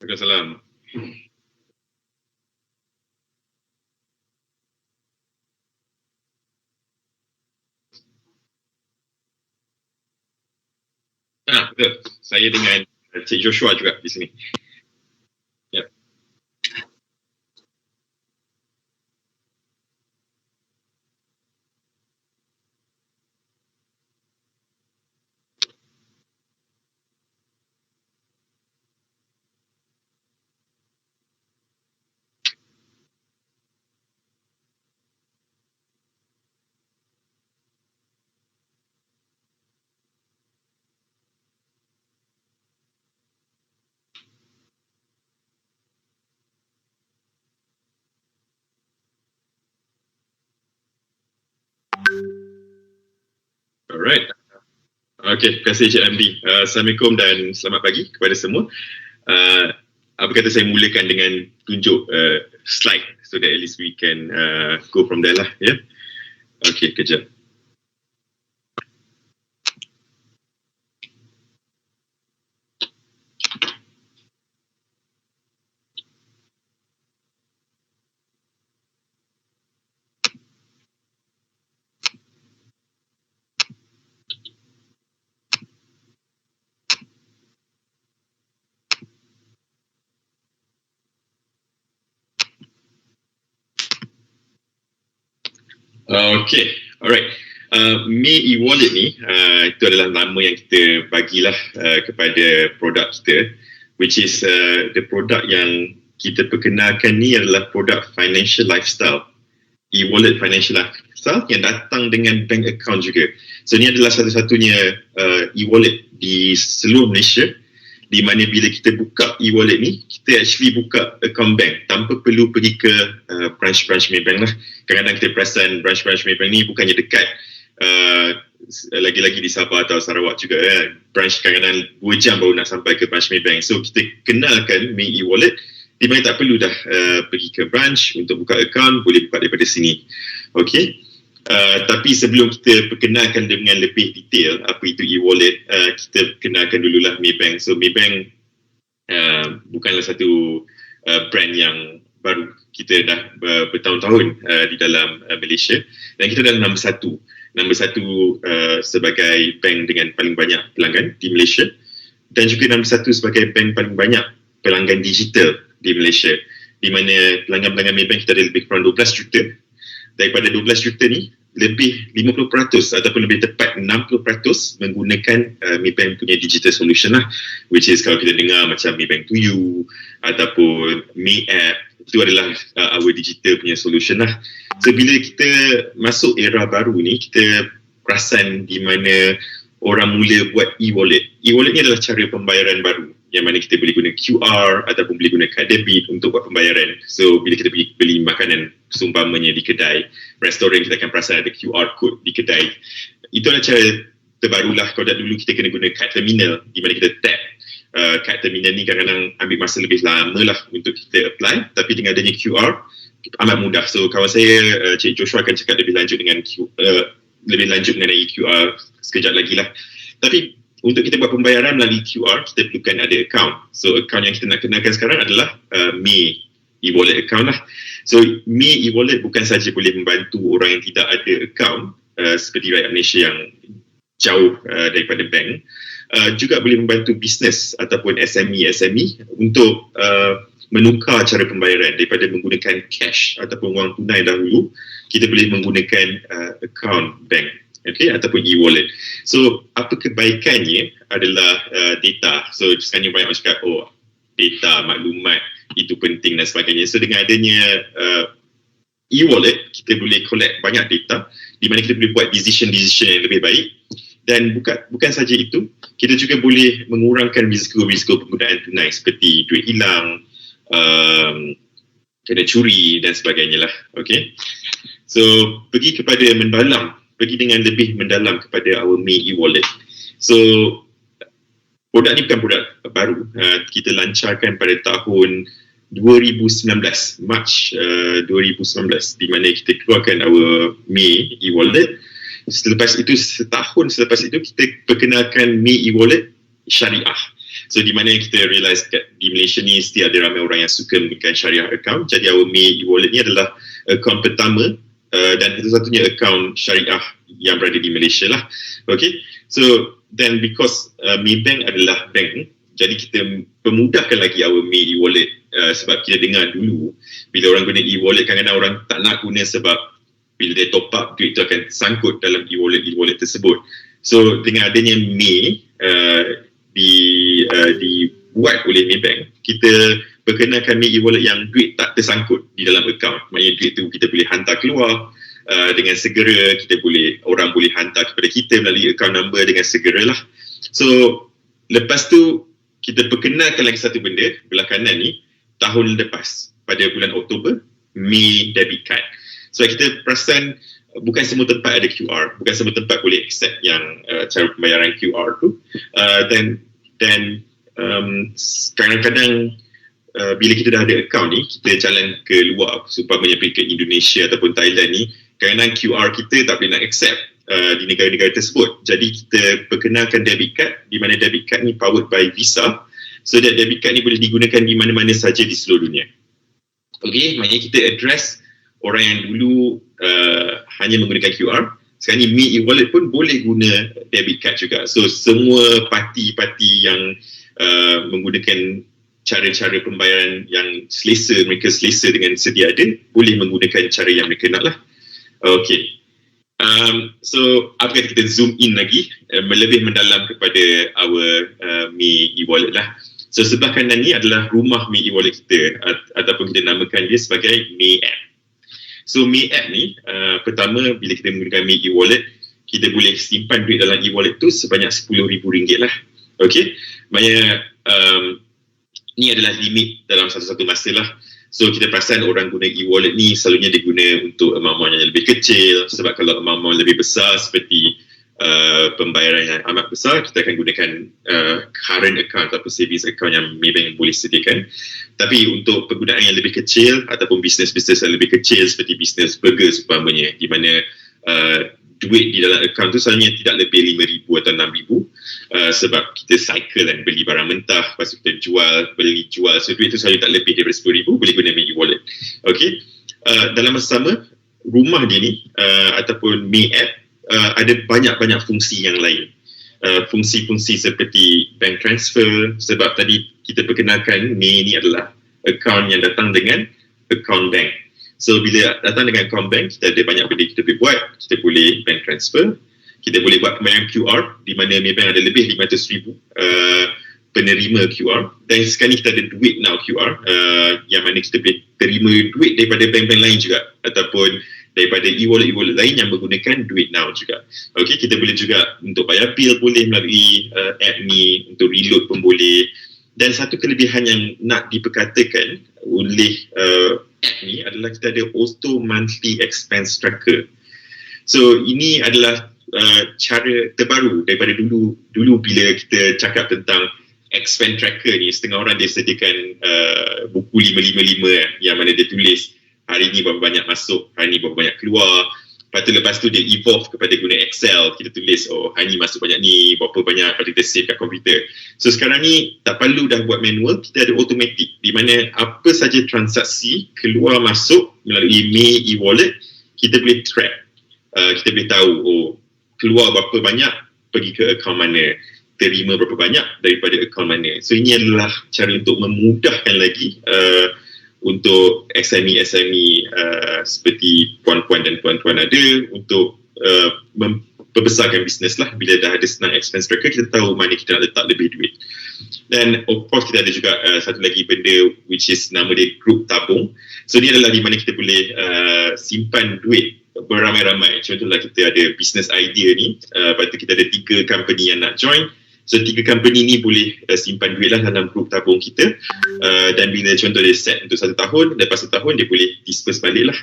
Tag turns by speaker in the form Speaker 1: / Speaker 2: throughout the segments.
Speaker 1: Waalaikumsalam. Betul. Saya dengan Cik Joshua juga di sini. Ya. Alright. Okay, terima kasih Cik Amdi. Assalamualaikum dan selamat pagi kepada semua. Apa kata saya mulakan dengan tunjuk slide so that at least we can go from there lah, ya. Okay, kejap. Okay, alright. MAE Wallet ni, itu adalah nama yang kita bagilah kepada produk kita, which is the produk yang kita perkenalkan ni adalah produk financial lifestyle. E-wallet financial lifestyle yang datang dengan bank account juga. So ni adalah satu-satunya e-wallet di seluruh Malaysia di mana bila kita buka e-wallet ni, kita actually buka account bank tanpa perlu pergi ke branch-branch Maybank lah. Kadang-kadang kita perasan branch-branch Maybank ni bukannya dekat, lagi-lagi di Sabah atau Sarawak juga. Branch kadang-kadang 2 jam baru nak sampai ke branch Maybank. So kita kenalkan MAE Wallet di mana tak perlu dah pergi ke branch untuk buka account, boleh buka daripada sini. Okay. Tapi sebelum kita perkenalkan dengan lebih detail apa itu e-wallet, kita kenalkan dululah Maybank. So Maybank bukanlah satu brand yang baru, kita dah bertahun-tahun di dalam Malaysia dan kita adalah nombor satu sebagai bank dengan paling banyak pelanggan di Malaysia dan juga nombor satu sebagai bank paling banyak pelanggan digital di Malaysia, di mana pelanggan-pelanggan Maybank kita ada lebih kurang 12 juta. Daripada 12 juta ni, lebih 50% ataupun lebih tepat 60% menggunakan Maybank punya digital solution lah, which is kalau kita dengar macam Maybank to You ataupun MAE app, itu adalah our digital punya solution lah. So bila kita masuk era baru ni, kita perasan di mana orang mula buat e-wallet. E-wallet ni adalah cara pembayaran baru yang mana kita boleh guna QR ataupun boleh guna kad debit untuk buat pembayaran. So bila kita pergi beli makanan seumpamanya di kedai, restoran, kita akan perasan ada QR code di kedai. Itu adalah cara terbarulah. Kalau dulu kita kena guna kad terminal di mana kita tap. Kad terminal ni kadang-kadang ambil masa lebih lama lah untuk kita apply, tapi dengan adanya QR amat mudah. So kawan saya Cik Joshua akan cakap lebih lanjut mengenai QR sekejap lagi lah. Tapi untuk kita buat pembayaran melalui QR, kita perlukan ada account. So account yang kita nak kenalkan sekarang adalah MAE e-wallet account lah. So MAE e-wallet bukan sahaja boleh membantu orang yang tidak ada account seperti rakyat Malaysia yang jauh daripada bank, juga boleh membantu bisnes ataupun SME untuk menukar cara pembayaran daripada menggunakan cash ataupun wang tunai dahulu. Kita boleh menggunakan account bank, okay, ataupun e-wallet. So apa kebaikannya adalah data. So sekarang banyak orang cakap, data, maklumat itu penting dan sebagainya. So dengan adanya e-wallet, kita boleh collect banyak data di mana kita boleh buat decision yang lebih baik. Dan bukan saja itu, kita juga boleh mengurangkan risiko penggunaan tunai seperti duit hilang, kena curi dan sebagainya lah. Okay. So pergi dengan lebih mendalam kepada our MAE e-wallet. So produk ni bukan produk baru. Kita lancarkan pada tahun 2019, March 2019, di mana kita keluarkan our MAE e-wallet. Setahun selepas itu kita perkenalkan MAE e-wallet syariah. So di mana kita realise di Malaysia ni still ada ramai orang yang suka menggunakan syariah account. Jadi our MAE e-wallet ni adalah account pertama dan satu-satunya account syariah yang berada di Malaysia lah. Okay, so then because Maybank adalah bank, jadi kita pemudahkan lagi our MAE e-wallet sebab kita dengar dulu bila orang guna e-wallet kadang-kadang orang tak nak guna sebab bila dia top up duit tu akan sangkut dalam e-wallet tersebut. So dengan adanya MAE dibuat oleh Maybank, kita perkenalkan MAE e-wallet yang duit tak tersangkut di dalam account. Maknanya duit tu kita boleh hantar keluar dengan segera, orang boleh hantar kepada kita melalui account number dengan segera lah. So lepas tu kita perkenalkan lagi satu benda belah kanan ni tahun lepas pada bulan Oktober, MAE debit card. So kita perasan bukan semua tempat ada QR, bukan semua tempat boleh accept yang cara pembayaran QR tu. Dan kadang-kadang bila kita dah ada account ni, kita jalan ke luar, supaya pergi ke Indonesia ataupun Thailand ni, kadang-kadang QR kita tak boleh nak accept di negara-negara tersebut. Jadi kita perkenalkan debit card, di mana debit card ni powered by Visa, so that debit card ni boleh digunakan di mana-mana saja di seluruh dunia. Okay, maknanya kita address orang yang dulu hanya menggunakan QR. Sekarang ni MAE e-wallet pun boleh guna debit card juga. So semua parti-parti yang menggunakan cara-cara pembayaran yang mereka selesa dengan sedia ada, boleh menggunakan cara yang mereka nak lah. Okay. So apa kata kita zoom in lagi, lebih mendalam kepada our MAE e-wallet lah. So sebelah kanan ni adalah rumah MAE e-wallet kita, ataupun kita namakan dia sebagai MAE app. So MAE app ni, pertama bila kita menggunakan MAE e-wallet, kita boleh simpan duit dalam e-wallet tu sebanyak RM10,000 lah. Okay, maknanya ni adalah limit dalam satu-satu masa lah. So kita perasan orang guna e-wallet ni selalunya dia guna untuk amount yang lebih kecil, sebab kalau amount lebih besar seperti pembayaran yang amat besar, kita akan gunakan current account atau savings account yang Maybank boleh sediakan. Tapi untuk penggunaan yang lebih kecil ataupun bisnes-bisnes yang lebih kecil seperti bisnes burger seumpamanya, di mana duit di dalam account tu selalunya tidak lebih RM5,000 atau RM6,000, sebab kita cycle dan beli barang mentah, lepas tu kita beli jual, so duit tu selalu tak lebih daripada RM10,000, boleh guna MAE wallet. Okay, dalam masa sama rumah dia ni ataupun MAE app ada banyak-banyak fungsi yang lain. Fungsi-fungsi seperti bank transfer, sebab tadi kita perkenalkan MAE ni adalah account yang datang dengan account bank. So bila datang dengan account bank, kita ada banyak benda kita boleh buat. Kita boleh bank transfer, kita boleh buat pembayaran QR, di mana Maybank ada lebih 500,000 penerima QR. Dan sekarang ni kita ada duit now QR, yang mana kita boleh terima duit daripada bank-bank lain juga, ataupun daripada e-wallet lain yang menggunakan duit now juga. Okay, kita boleh juga untuk bayar bil boleh melalui app ni, untuk reload pun boleh. Dan satu kelebihan yang nak diperkatakan oleh app ni adalah kita ada auto monthly expense tracker. So ini adalah cara terbaru daripada dulu bila kita cakap tentang expense tracker ni, setengah orang dia sediakan buku 555 yang mana dia tulis hari ni berapa banyak masuk, hari ni berapa banyak keluar. Lepas tu dia evolve kepada guna Excel. Kita tulis, hari ni masuk banyak ni, berapa banyak, lepas tu kita save kat komputer. So sekarang ni tak perlu dah buat manual, kita ada automatic, di mana apa saja transaksi keluar masuk melalui MAE e-wallet, kita boleh track. Kita boleh tahu, keluar berapa banyak, pergi ke akaun mana, terima berapa banyak daripada akaun mana. So ini adalah cara untuk memudahkan lagi untuk SME seperti puan-puan dan tuan-tuan ada, untuk membesarkan bisnes lah. Bila dah ada senang expense tracker, kita tahu mana kita nak letak lebih duit. Dan of course kita ada juga satu lagi benda, which is nama dia group tabung. So ni adalah di mana kita boleh simpan duit beramai-ramai. Contohlah kita ada business idea ni, lepas tu kita ada 3 company yang nak join. So 3 company ni boleh simpan duit lah dalam grup tabung kita, dan bila contoh dia set untuk 1 tahun, lepas 1 tahun dia boleh disperse balik lah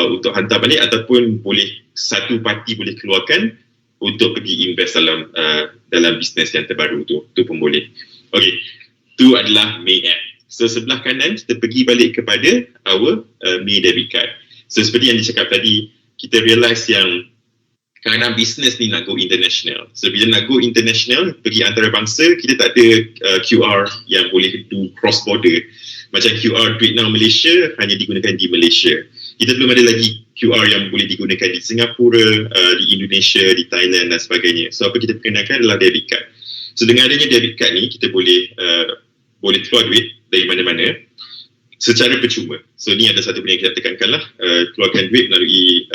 Speaker 1: untuk hantar balik, ataupun boleh satu parti boleh keluarkan untuk pergi invest dalam bisnes yang terbaru tu pun boleh. Okay, tu adalah MAE app. So sebelah kanan kita pergi balik kepada our MAE debit card. So seperti yang dicakap tadi, kita realise yang kadang-kadang bisnes ni nak go international. So bila nak go international, pergi antarabangsa, kita tak ada QR yang boleh do cross border. Macam QR duit now Malaysia hanya digunakan di Malaysia. Kita belum ada lagi QR yang boleh digunakan di Singapura, di Indonesia, di Thailand dan sebagainya. So apa kita perkenalkan adalah debit card. So dengan adanya debit card ni, kita boleh keluar duit dari mana-mana secara percuma. So ni ada satu benda yang kita tekankan lah, keluarkan duit melalui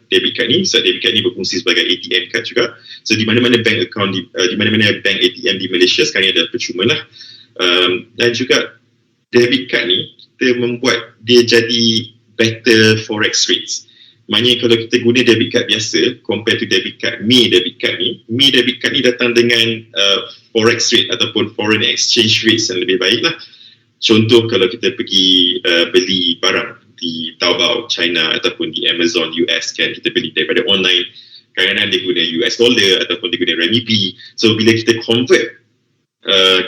Speaker 1: debit card ni. So debit card ni berfungsi sebagai ATM card juga. So di mana-mana bank account, di mana-mana bank ATM di Malaysia sekarang ni adalah percuma lah. Dan juga debit card ni kita membuat dia jadi better forex rates. Maknanya kalau kita guna debit card biasa compare to debit card, MAE debit card ni datang dengan forex rate ataupun foreign exchange rates yang lebih baik lah. Contoh kalau kita pergi beli barang di Taobao, China ataupun di Amazon, US kan, kita beli daripada online, kadang-kadang dia guna US dollar ataupun dia guna renminbi. So bila kita convert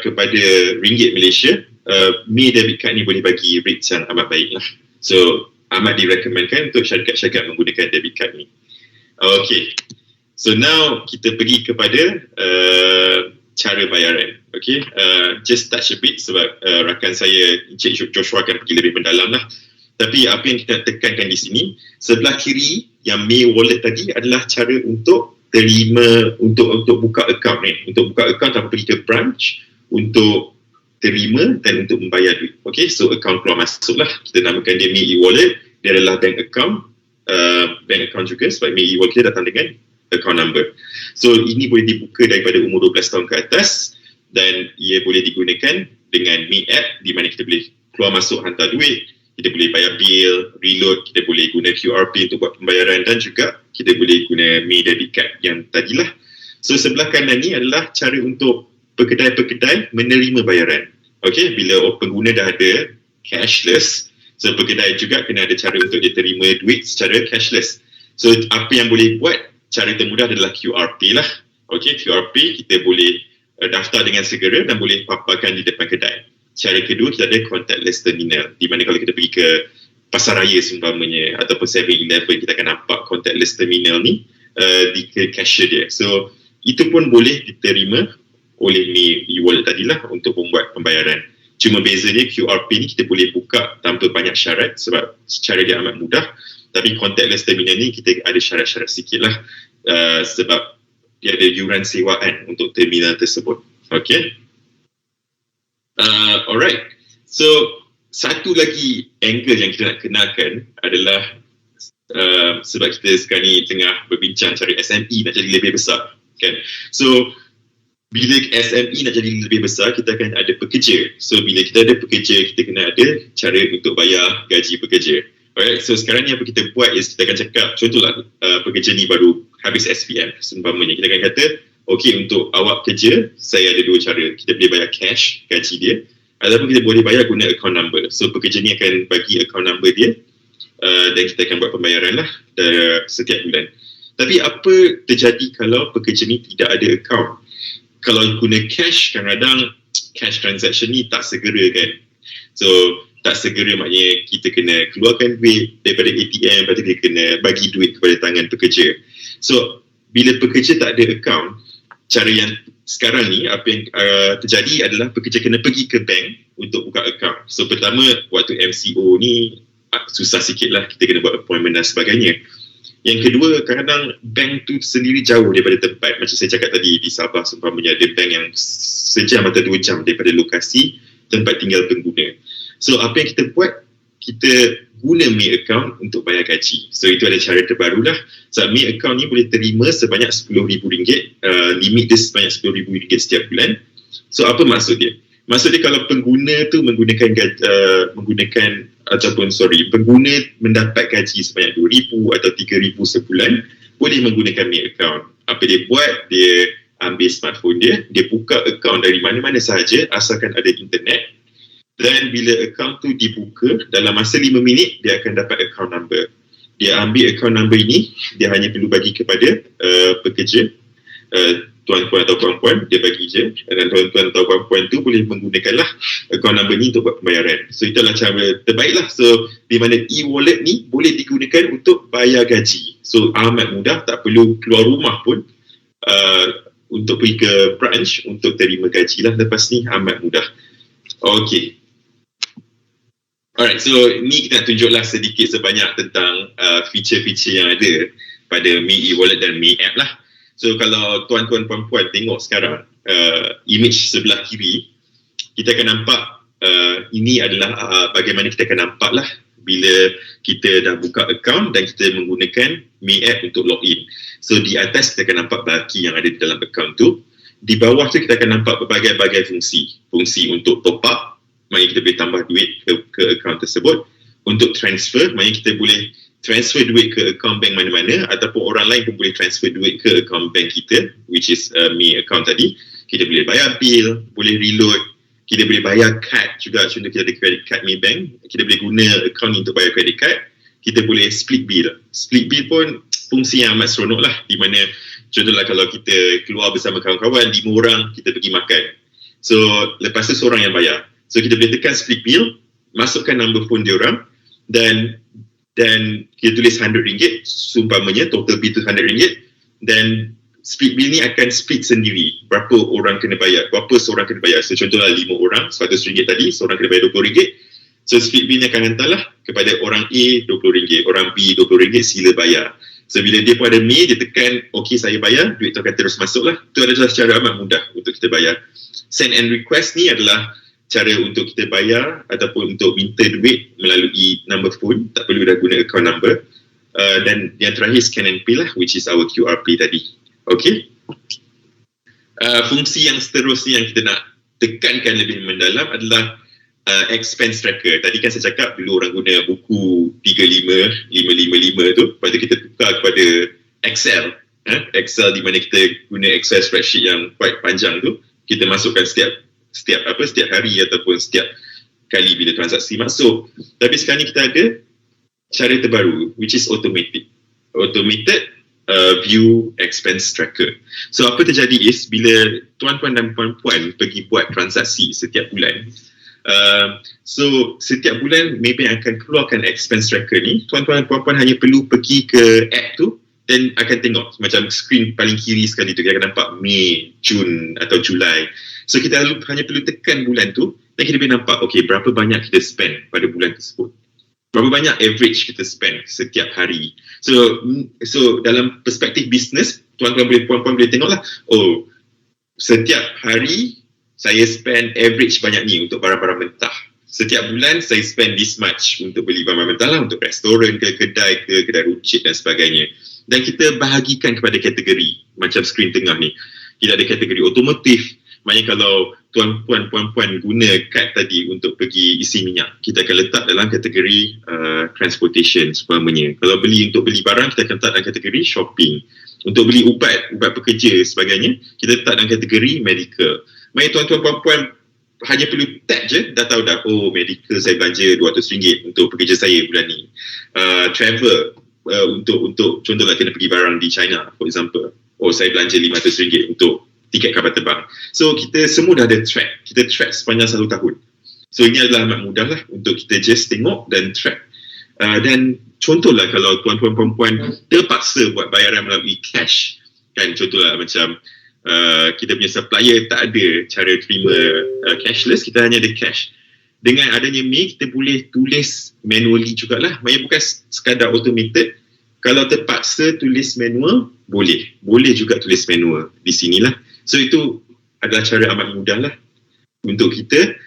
Speaker 1: kepada ringgit Malaysia, MAE debit card ni boleh bagi rates yang amat baik lah. So amat direkomendkan untuk syarikat-syarikat menggunakan debit card ni. Okay, so now kita pergi kepada cara bayaran. Okay, just touch a bit sebab rakan saya Encik Joshua akan pergi lebih mendalam lah. Tapi apa yang kita tekankan di sini, sebelah kiri yang MAE wallet tadi adalah cara untuk terima, untuk buka account ni. Untuk buka account tanpa pergi ke branch, untuk terima dan untuk membayar duit. Okay, so account keluar masuk lah. Kita namakan dia MAE wallet. Dia adalah bank account juga sebab MAE wallet kita datang dengan account number. So ini boleh dibuka daripada umur 12 tahun ke atas dan ia boleh digunakan dengan MAE app di mana kita boleh keluar masuk hantar duit, kita boleh bayar bil, reload, kita boleh guna QR pin untuk buat pembayaran dan juga kita boleh guna MAE debit card yang tadilah. So sebelah kanan ni adalah cara untuk pekedai-pekedai menerima bayaran. Okay, bila pengguna dah ada cashless, so pekedai juga kena ada cara untuk dia terima duit secara cashless. So apa yang boleh buat, cara termudah adalah QR Pay lah. Okay, QR Pay kita boleh daftar dengan segera dan boleh paparkan di depan kedai. Cara kedua, kita ada contactless terminal, di mana kalau kita pergi ke pasar raya seumpamanya ataupun 7-Eleven, kita akan nampak contactless terminal ni di cashier dia. So itu pun boleh diterima oleh MAE wallet tadilah untuk membuat pembayaran. Cuma beza dia, QR Pin ni kita boleh buka tanpa banyak syarat sebab cara dia amat mudah. Tapi contactless terminal ni kita ada syarat-syarat sikit lah sebab dia ada yuran sewaan untuk terminal tersebut. Okay. Alright. So satu lagi angle yang kita nak kenalkan adalah sebab kita sekarang ni tengah berbincang cari SME nak jadi lebih besar kan. So bila SME nak jadi lebih besar, kita akan ada pekerja. So bila kita ada pekerja, kita kena ada cara untuk bayar gaji pekerja. Alright, so sekarang ni apa kita buat is kita akan cakap, contohlah pekerja ni baru habis SPM seumpamanya. Kita akan kata, okay, untuk awak kerja, saya ada dua cara. Kita boleh bayar cash gaji dia, ataupun kita boleh bayar guna account number. So pekerja ni akan bagi account number dia dan kita akan buat pembayaran lah setiap bulan. Tapi apa terjadi kalau pekerja ni tidak ada account? Kalau guna cash, kadang-kadang cash transaction ni tak segera kan. So tak segera maknanya kita kena keluarkan duit daripada ATM, lepas tu kita kena bagi duit kepada tangan pekerja. So bila pekerja tak ada account, cara yang sekarang ni apa yang terjadi adalah pekerja kena pergi ke bank untuk buka account. So pertama, waktu MCO ni susah sikit lah, kita kena buat appointment dan sebagainya. Yang kedua, kadang-kadang bank tu sendiri jauh daripada tempat. Macam saya cakap tadi, di Sabah seumpamanya ada bank yang sejam atau 2 jam daripada lokasi tempat tinggal pengguna. So apa yang kita buat, kita guna MAE account untuk bayar gaji. So itu ada cara terbaru lah. So MAE account ni boleh terima sebanyak RM10,000, limit dia sebanyak RM10,000 setiap bulan. So apa maksud dia? Maksud dia kalau pengguna tu pengguna mendapat gaji sebanyak RM2,000 atau RM3,000 sebulan, boleh menggunakan MAE account. Apa dia buat? Dia ambil smartphone dia, dia buka account dari mana-mana sahaja asalkan ada internet. Dan bila account tu dibuka, dalam masa 5 minit, dia akan dapat account number. Dia ambil account number ini, dia hanya perlu bagi kepada pekerja. tuan-tuan atau puan-puan, dia bagi je, dan tuan-tuan atau puan-puan tu boleh menggunakanlah akaun number ni untuk buat pembayaran. So itulah cara terbaik lah. So di mana e-wallet ni boleh digunakan untuk bayar gaji. So amat mudah, tak perlu keluar rumah pun untuk pergi ke branch untuk terima gaji lah lepas ni, amat mudah. Okay. Alright, so ni kita nak tunjuklah sedikit sebanyak tentang feature-feature yang ada pada MAE Wallet dan MAE App lah. So kalau tuan-tuan puan-puan tengok sekarang image sebelah kiri, kita akan nampak ini adalah bagaimana kita akan nampak lah bila kita dah buka account dan kita menggunakan MAE App untuk login. So di atas kita akan nampak baki yang ada di dalam account tu. Di bawah tu kita akan nampak berbagai-bagai fungsi. Fungsi untuk top up, maknanya kita boleh tambah duit ke account tersebut. Untuk transfer, maknanya kita boleh transfer duit ke akaun bank mana-mana, ataupun orang lain pun boleh transfer duit ke akaun bank kita, which is MAE account tadi. Kita boleh bayar bil, boleh reload, kita boleh bayar kad juga. Contoh kita ada credit card Maybank, kita boleh guna akaun untuk bayar credit card. Kita boleh split bill. Split bill pun fungsi yang amat seronok lah, di mana contohlah kalau kita keluar bersama kawan-kawan 5 orang, kita pergi makan. So lepas tu seorang yang bayar. So kita boleh tekan split bill, masukkan number phone dia orang, dan kita tulis RM100, seumpamanya total bill tu RM100, dan split bill ni akan split sendiri berapa orang kena bayar, berapa seorang kena bayar. So contohlah 5 orang, RM100 tadi, seorang kena bayar RM20. So split bill ni akan hantarlah kepada orang A RM20, orang B RM20, sila bayar. So bila dia pun ada MAE, dia tekan okay saya bayar, duit tu akan terus masuk lah. Itu adalah cara amat mudah untuk kita bayar. Send and request ni adalah cara untuk kita bayar ataupun untuk minta duit melalui number phone, tak perlu dah guna account number. Dan yang terakhir scan and pay lah, which is our QR pay tadi. Okay. Fungsi yang seterusnya yang kita nak tekankan lebih mendalam adalah expense tracker. Tadi kan saya cakap dulu orang guna buku 555 tu, lepas tu kita tukar kepada Excel. Excel di mana kita guna Excel spreadsheet yang quite panjang tu, kita masukkan setiap hari ataupun setiap kali bila transaksi masuk. Tapi sekarang ni kita ada cara terbaru, which is automated view expense tracker. So apa terjadi is bila tuan-tuan dan puan-puan pergi buat transaksi setiap bulan, so setiap bulan Maybank akan keluarkan expense tracker ni. Tuan-tuan dan puan-puan hanya perlu pergi ke app tu dan akan tengok macam skrin paling kiri sekali tu, kita akan nampak Mei, Jun atau Julai. So kita hanya perlu tekan bulan tu dan kita boleh nampak okay, berapa banyak kita spend pada bulan tersebut, berapa banyak average kita spend setiap hari. So dalam perspektif bisnes, tuan-tuan boleh, puan-puan boleh tengoklah, oh setiap hari saya spend average banyak ni untuk barang-barang mentah. Setiap bulan saya spend this much untuk beli barang mentah lah, untuk restoran ke kedai runcit dan sebagainya. Dan kita bahagikan kepada kategori, macam skrin tengah ni. Kita ada kategori otomotif. Maknanya kalau tuan-puan, puan-puan guna kad tadi untuk pergi isi minyak, kita akan letak dalam kategori transportation seumpamanya. Kalau untuk beli barang, kita akan letak dalam kategori shopping. Untuk beli ubat pekerja sebagainya, kita letak dalam kategori medical. Maknanya tuan-tuan, puan-puan hanya perlu tag je, dah tahu dah, oh medical saya belanja RM200 untuk pekerja saya bulan ni. Travel, untuk contohlah kena pergi barang di China, for example. Oh saya belanja RM500 untuk tiket kapal terbang. So kita semua dah ada track. Kita track sepanjang 1 tahun. So ini adalah amat mudah lah untuk kita just tengok dan track. Dan contohlah kalau tuan-tuan perempuan terpaksa buat bayaran melalui cash, kan, contohlah macam kita punya supplier tak ada cara terima cashless, kita hanya ada cash. Dengan adanya MAE, kita boleh tulis manually jugalah. Maksudnya bukan sekadar automated. Kalau terpaksa tulis manual, boleh juga tulis manual di sinilah. So itu adalah cara amat mudah lah untuk kita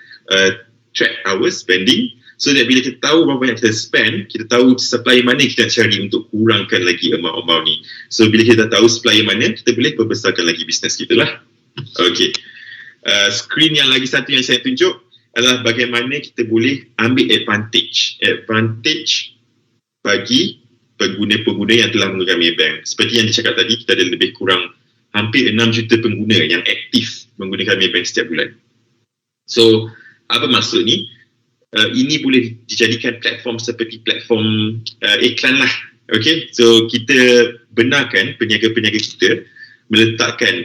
Speaker 1: track our spending, so that bila kita tahu berapa banyak kita spend, kita tahu supplier mana kita nak cari untuk kurangkan lagi amount ni. So bila kita tahu supplier mana, kita boleh perbesarkan lagi bisnes kita lah. Okay. Screen yang lagi satu yang saya tunjuk adalah bagaimana kita boleh ambil advantage bagi pengguna-pengguna yang telah menggunakan Maybank. Seperti yang dicakap tadi, kita ada lebih kurang hampir 6 juta pengguna yang aktif menggunakan Maybank setiap bulan. So, apa maksud ni? Ini boleh dijadikan platform seperti platform iklan lah. Okay? So, kita benarkan peniaga-peniaga kita meletakkan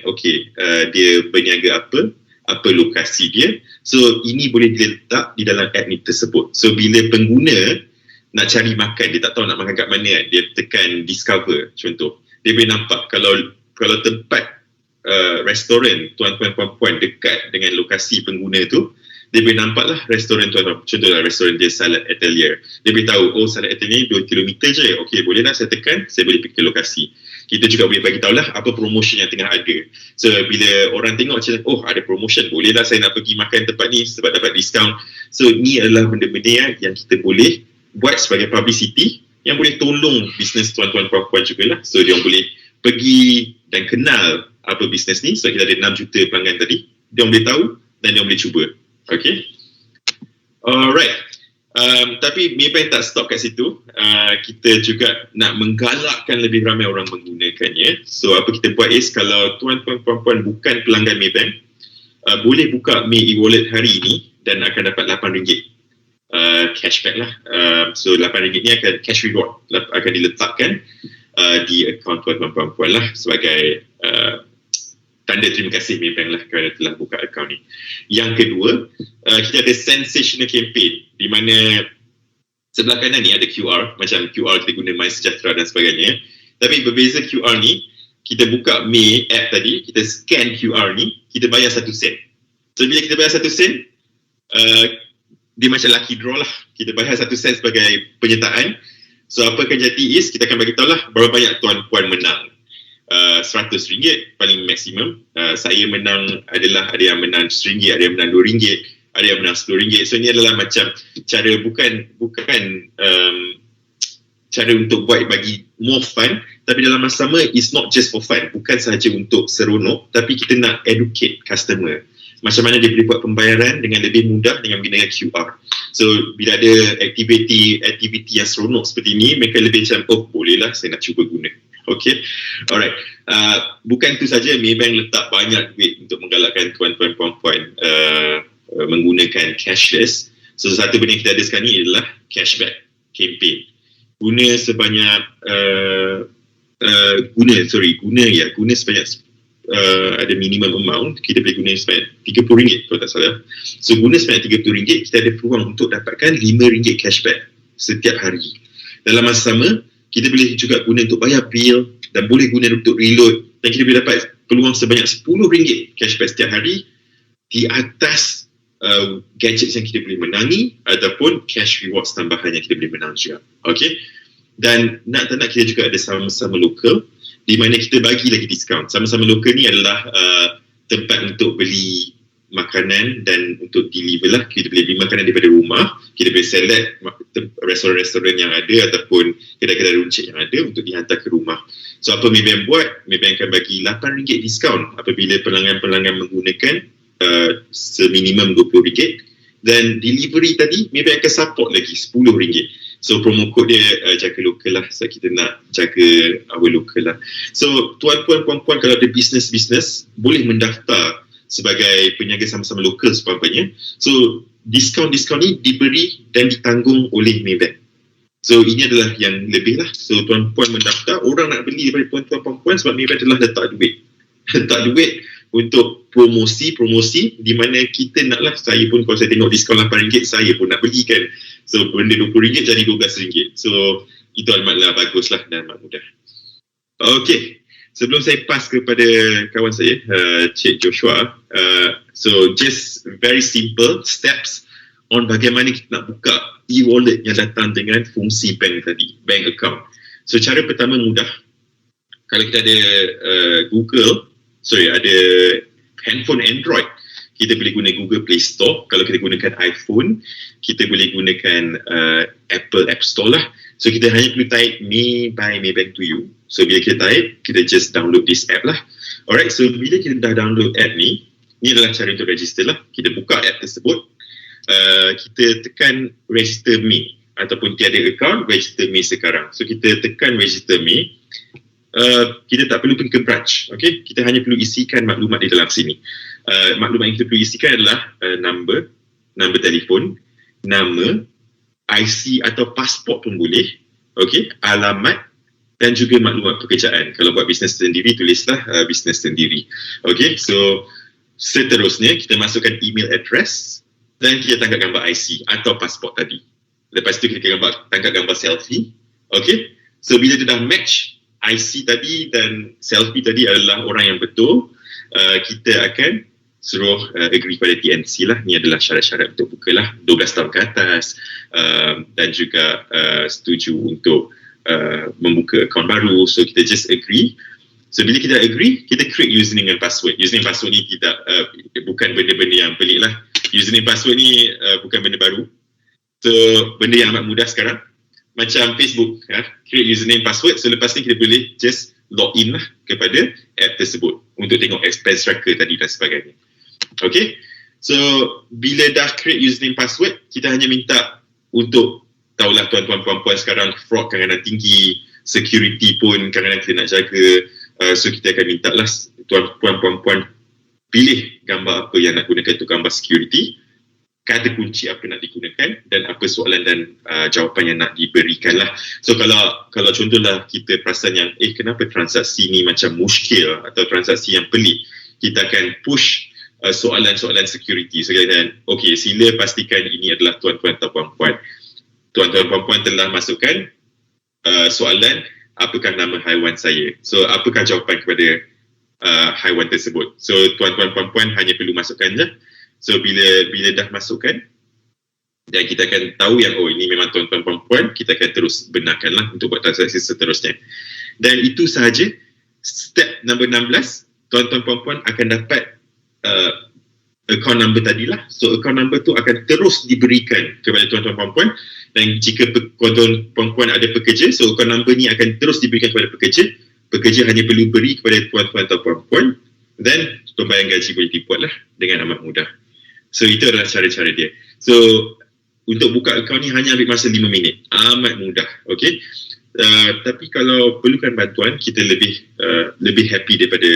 Speaker 1: dia berniaga apa lokasi dia. So ini boleh diletak di dalam app ni tersebut. So bila pengguna nak cari makan, dia tak tahu nak makan kat mana, dia tekan discover contoh, dia boleh nampak kalau tempat restoran tuan-tuan puan-puan dekat dengan lokasi pengguna tu, dia boleh nampak lah restoran tuan-tuan. Contohlah restoran dia Salad Atelier, dia boleh tahu Salad Atelier 2 km je, boleh lah saya tekan, saya boleh pergi ke lokasi. Kita juga boleh bagi tahu lah apa promotion yang tengah ada. So bila orang tengok macam ada promotion, boleh lah saya nak pergi makan tempat ni sebab dapat diskaun. So ni adalah benda-benda yang kita boleh buat sebagai publicity yang boleh tolong bisnes tuan-tuan puan-puan jugalah. So dia boleh pergi dan kenal apa bisnes ni. So kita ada 6 juta pelanggan tadi, dia boleh tahu dan dia boleh cuba. Okay, alright. Tapi Maybank tak stop kat situ. Kita juga nak menggalakkan lebih ramai orang menggunakannya. So apa kita buat is, kalau tuan-tuan puan-puan bukan pelanggan Maybank, boleh buka MAE wallet hari ini dan akan dapat RM8 cashback lah. So RM8 ni akan cash reward, akan diletakkan di akaun tuan-tuan puan-puan lah sebagai tanda terima kasih Maybank lah kerana telah buka akaun ni. Yang kedua, kita ada sensational campaign di mana sebelah kanan ni ada QR, macam QR kita guna My Sejahtera dan sebagainya. Tapi berbeza QR ni, kita buka MAE app tadi, kita scan QR ni, kita bayar 1 sen. So bila kita bayar 1 sen, dia macam lucky draw lah. Kita bayar 1 sen sebagai penyertaan. So apa akan jadi is, kita akan bagi tahu lah berapa banyak tuan-puan menang. RM100 paling maksimum. Saya menang adalah, ada yang menang RM100, ada yang menang RM2, ada yang menang RM10. So ini adalah macam cara bukan cara untuk buat bagi more fun, tapi dalam masa sama it's not just for fun, bukan sahaja untuk seronok, tapi kita nak educate customer macam mana dia boleh buat pembayaran dengan lebih mudah dengan menggunakan QR. So bila ada aktiviti yang seronok seperti ini, mereka lebih macam bolehlah saya nak cuba guna. Okay, alright. Bukan itu saja, Maybank letak banyak duit untuk menggalakkan tuan-tuan puan-puan menggunakan cashless. So satu benda yang kita ada sekarang ni adalah cashback campaign. Guna sebanyak guna sebanyak ada minimum amount, kita boleh guna sebanyak RM30 kalau tak salah. So guna sebanyak RM30, kita ada peluang untuk dapatkan RM5 cashback setiap hari. Dalam masa sama, kita boleh juga guna untuk bayar bil dan boleh guna untuk reload, dan kita boleh dapat peluang sebanyak RM10 cashback setiap hari di atas gadgets yang kita boleh menangi ataupun cash rewards tambahan yang kita boleh menang juga. Okay, dan nak tak nak kita juga ada sama-sama lokal di mana kita bagi lagi diskaun. Sama-sama lokal ni adalah tempat untuk beli makanan dan untuk deliver lah. Kita boleh beli makanan daripada rumah, kita boleh select restoran-restoran yang ada ataupun kedai-kedai runcit yang ada untuk dihantar ke rumah. So apa Maybank buat? Maybank akan bagi RM8 diskaun apabila pelanggan-pelanggan menggunakan seminimum RM20, dan delivery tadi Maybank akan support lagi RM10. So promo code dia jaga lokal lah, so kita nak jaga our lokal lah. So tuan-tuan puan-puan kalau ada bisnes-bisnes boleh mendaftar sebagai peniaga sama-sama lokal sebagainya. So diskaun-diskaun ni diberi dan ditanggung oleh Maybank. So ini adalah yang lebih lah. So tuan-puan mendaftar, orang nak beli daripada tuan-tuan puan-puan sebab Maybank telah letak duit untuk promosi di mana kita naklah, saya pun kalau saya tengok diskaun RM8 saya pun nak beli kan. So benda RM20 jadi RM12. So itu amatlah bagus lah dan amat mudah. Okay, sebelum saya pass kepada kawan saya Cik Joshua, so just very simple steps on bagaimana kita nak buka e-wallet yang datang dengan fungsi bank tadi, bank account. So cara pertama mudah. Kalau kita ada ada handphone Android, kita boleh guna Google Play Store. Kalau kita gunakan iPhone, kita boleh gunakan Apple App Store lah. So kita hanya perlu type Me by Maybank to you. So bila kita type, kita just download this app lah. Alright, so bila kita dah download app ni adalah cara untuk register lah. Kita buka app tersebut, kita tekan register Me, ataupun tiada account, register Me sekarang. So kita tekan register Me. Kita tak perlu pergi ke branch, okay? Kita hanya perlu isikan maklumat di dalam sini. Maklumat yang kita perlu isikan adalah nombor telefon, nama, IC atau pasport pun boleh, okay? Alamat dan juga maklumat pekerjaan. Kalau buat bisnes sendiri, tulislah bisnes sendiri. Okay, so seterusnya kita masukkan email address dan kita tangkap gambar IC atau pasport tadi. Lepas tu kita tangkap gambar selfie. Okay, so bila dia dah match IC tadi dan selfie tadi adalah orang yang betul, kita akan suruh agree pada TNC lah. Ni adalah syarat-syarat untuk buka lah, 12 tahun ke atas, dan juga setuju untuk membuka akaun baru. So kita just agree. So bila kita agree, kita create username dan password. Username password ni tidak bukan benda-benda yang pelik lah. Username password ni bukan benda baru. So benda yang amat mudah sekarang, macam Facebook, create username password. So lepas ni kita boleh just log in lah kepada app tersebut untuk tengok expense tracker tadi dan sebagainya. Okay, so bila dah create username password, kita hanya minta untuk, tahulah tuan-tuan puan-puan sekarang fraud kadang-kadang tinggi, security pun kadang-kadang kita nak jaga, so kita akan minta lah tuan-tuan puan-puan pilih gambar apa yang nak gunakan untuk gambar security, kata kunci apa nak digunakan dan apa soalan dan jawapan yang nak diberikan lah. So kalau contohlah kita perasan yang kenapa transaksi ni macam muskil atau transaksi yang pelik, kita akan push soalan-soalan security. So kita okay, sila pastikan ini adalah tuan-tuan atau puan-puan. Tuan-tuan puan-puan telah masukkan soalan, apakah nama haiwan saya. So apakah jawapan kepada haiwan tersebut. So tuan-tuan puan-puan hanya perlu masukkan je. So bila dah masukkan, dan kita akan tahu yang ini memang tuan-tuan puan-puan, kita akan terus benarkan lah untuk buat transaksi seterusnya. Dan itu sahaja. Step nombor 16, tuan-tuan puan-puan akan dapat account number tadilah. So account number tu akan terus diberikan kepada tuan-tuan puan-puan, dan jika tuan-tuan puan-puan ada pekerja, so account number ni akan terus diberikan kepada pekerja. Pekerja hanya perlu beri kepada tuan-tuan atau puan-puan, dan pembayaran gaji boleh dibuat lah dengan amat mudah. So itu adalah cara-cara dia. So untuk buka account ni hanya ambil masa 5 minit, amat mudah. Okay, tapi kalau perlukan bantuan, kita lebih happy daripada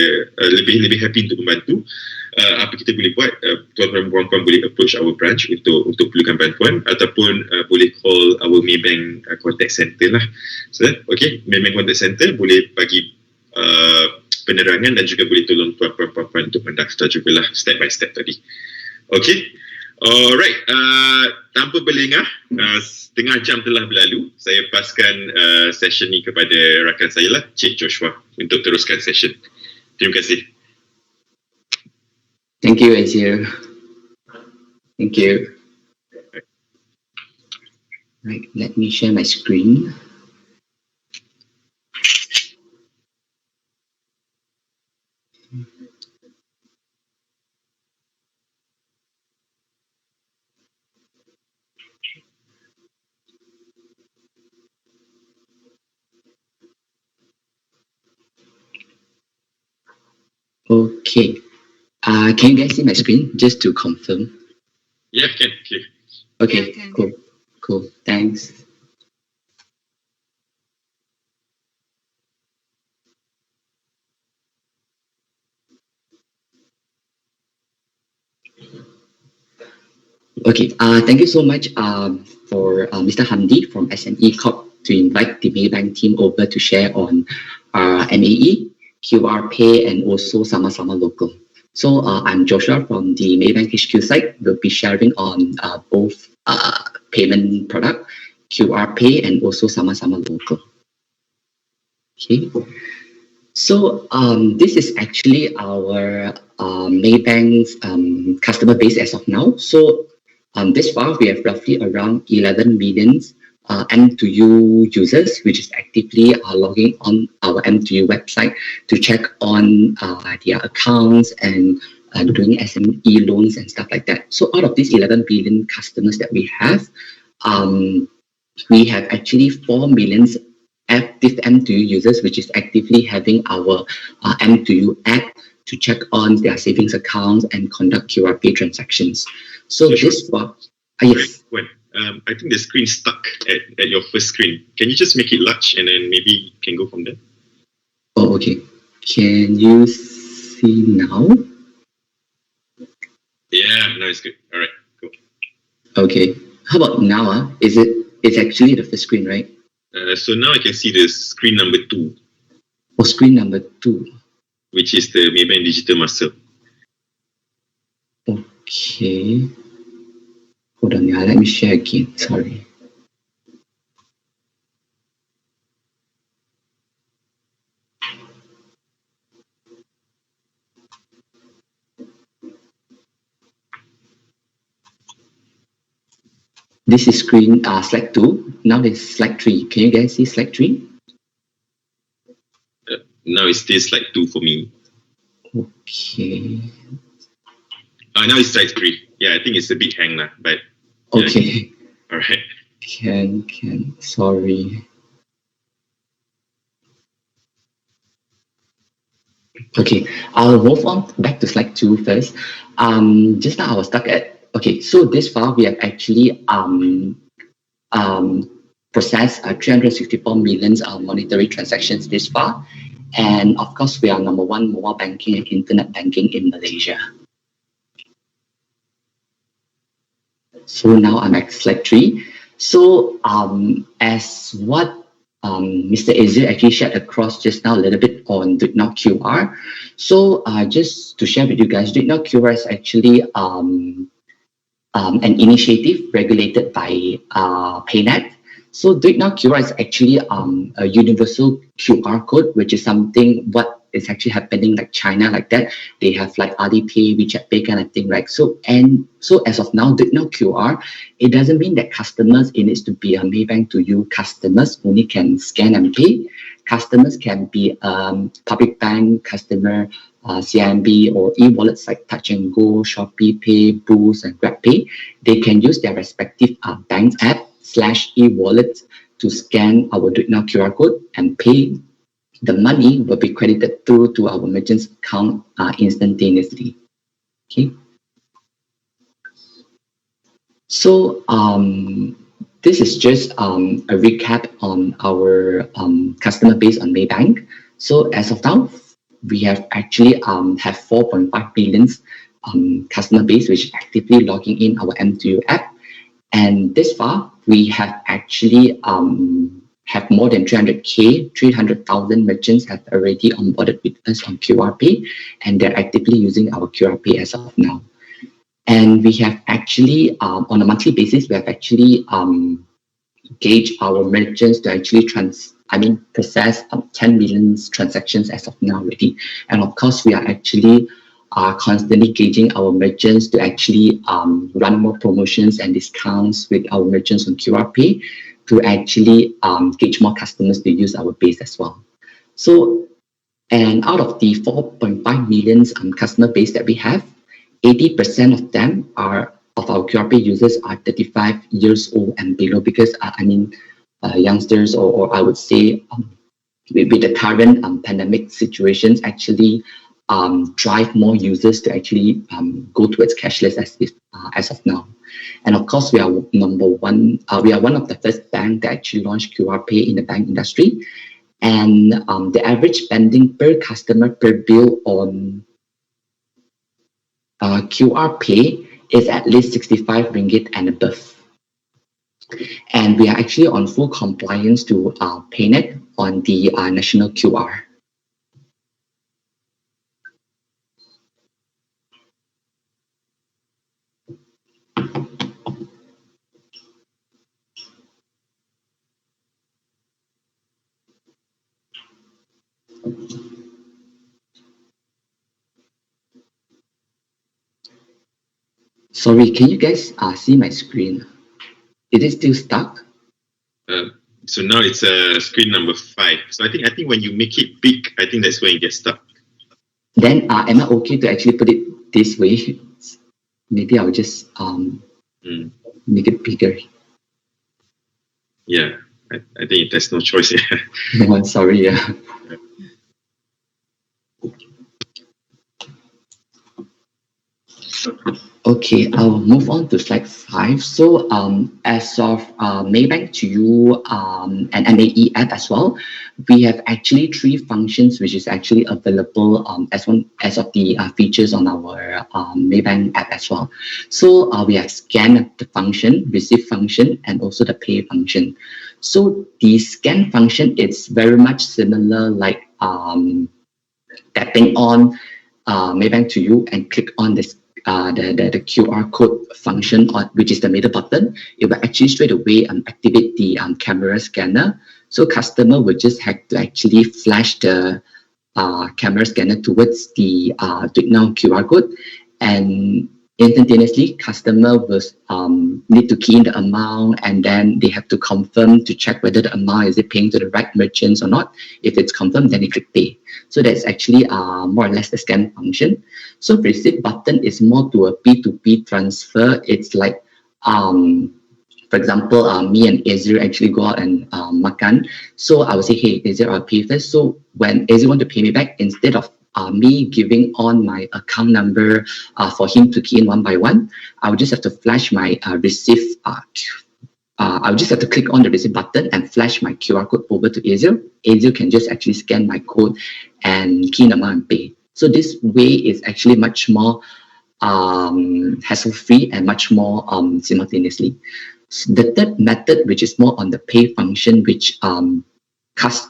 Speaker 1: lebih happy untuk membantu. Apa kita boleh buat, tuan-tuan puan-puan boleh approach our branch untuk perlukan bantuan, ataupun boleh call our Maybank contact center lah. So okay, Maybank contact center boleh bagi penerangan dan juga boleh tolong tuan-tuan puan-puan untuk mendaftar jugalah step by step tadi. Okay, alright, tanpa berlengah, setengah jam telah berlalu. Saya paskan session ni kepada rakan saya lah, Cik Joshua, untuk teruskan session. Terima kasih.
Speaker 2: Thank you, Azir. Thank you. Right, let me share my screen. Okay. Can you guys see my screen just to confirm?
Speaker 1: Yeah, can.
Speaker 2: Okay,
Speaker 3: Yeah,
Speaker 2: cool. Thanks. Okay, thank you so much for Mr. Hamdi from SME Corp to invite the Maybank team over to share on MAE, QR Pay, and also Sama-Sama Lokal. So I'm Joshua from the Maybank HQ site. We'll be sharing on both payment product, QR Pay, and also Sama-Sama Lokal. Okay. So this is actually our Maybank's customer base as of now. So this far, we have roughly around 11 million M2U users, which is actively logging on our M2U website to check on their accounts and doing SME loans and stuff like that. So out of these 11 billion customers that we have actually 4 million active M2U users, which is actively having our M2U app to check on their savings accounts and conduct QR Pay transactions. So this was yes.
Speaker 1: I think the screen stuck at your first screen. Can you just make it large and then maybe you can go from there?
Speaker 2: Oh, okay. Can you see now?
Speaker 1: Yeah, now it's good. All right, cool.
Speaker 2: Okay. How about now? It's actually the first screen, right?
Speaker 1: So now I can see the screen number 2,
Speaker 2: or screen number 2.
Speaker 1: which is the Maybank Digital Master.
Speaker 2: Okay. Hold on, let me share again. Sorry. This is slide 2. Now this is slide 3. Can you guys see slide 3?
Speaker 1: Now it stays like 2 for me.
Speaker 2: Okay.
Speaker 1: Now it's slide 3. Yeah, I think it's a bit hang now, but
Speaker 2: okay.
Speaker 1: All right.
Speaker 2: Sorry. Okay, I'll move on back to slide 2 first. Just now I was stuck at, okay, so this far we have actually processed 364 million monetary transactions this far. And of course, we are number 1 mobile banking and internet banking in Malaysia. So now I'm at slide 3. So as what Mr. Azir actually shared across just now a little bit on DuitNow QR. So just to share with you guys, DuitNow QR is actually an initiative regulated by PayNet. So DuitNow QR is actually a universal QR code, which is something what is actually happening like China like that. They have like Alipay, WeChat Pay kind of thing, right? So as of now, DuitNow QR, it doesn't mean that customers, it needs to be a Maybank to you customers only can scan and pay. Customers can be public bank customer, CIMB or e-wallets like Touch and Go, Shopee Pay, Boost and GrabPay. They can use their respective bank app / e-wallet to scan our DuitNow QR code and pay. The money will be credited through to our merchant's account instantaneously. Okay. So this is just a recap on our customer base on Maybank. So as of now, we have actually have 4.5 million customer base which is actively logging in our M2U app. And this far, we have actually have more than 300,000 merchants have already onboarded with us on QR Pay, and they're actively using our QR Pay as of now. And we have actually, on a monthly basis, we have actually gauged our merchants to actually process 10 million transactions as of now already. And of course, we are actually constantly gauging our merchants to actually run more promotions and discounts with our merchants on QR Pay to actually gauge more customers to use our base as well. So, and out of the 4.5 million customer base that we have, 80% of them of our QR Pay users are 35 years old and below, because youngsters or I would say with the current pandemic situations actually drive more users to actually go towards cashless as of now. And of course, we are number 1. We are one of the first banks that actually launched QR Pay in the bank industry. And the average spending per customer per bill on QR Pay is at least 65 ringgit and above. And we are actually on full compliance to PayNet on the national QR. Sorry, can you guys see my screen? Is it still stuck?
Speaker 1: So now it's screen number 5. So I think when you make it big, I think that's when it gets stuck.
Speaker 2: Then am I okay to actually put it this way? Maybe I'll just make it bigger.
Speaker 1: Yeah, I think there's no choice here.
Speaker 2: No, sorry. Yeah. Okay, I'll move on to slide 5. So as of Maybank to you and MAE app as well, we have actually 3 functions which is actually available as of the features on our Maybank app as well. So we have scan the function, receive function, and also the pay function. So the scan function is very much similar like tapping on Maybank to you and click on this the QR code function on which is the middle button. It will actually straight away activate the camera scanner. So customer will just have to actually flash the camera scanner towards the now QR code, and instantaneously customer will need to key in the amount, and then they have to confirm to check whether the amount is it paying to the right merchants or not. If it's confirmed, then they click pay. So that's actually more or less the scan function. So receipt button is more to a P2P transfer. It's like for example, me and Azir actually go out and makan. So I would say, hey, Azir, I'll pay first. So when Azir want to pay me back, instead of me giving on my account number for him to key in one by one, I would just have to flash my receipt. I'll just have to click on the receipt button and flash my QR code over to Azir. Azir can just actually scan my code and key in the amount and pay. So this way is actually much more hassle-free and much more simultaneously. The third method, which is more on the pay function, which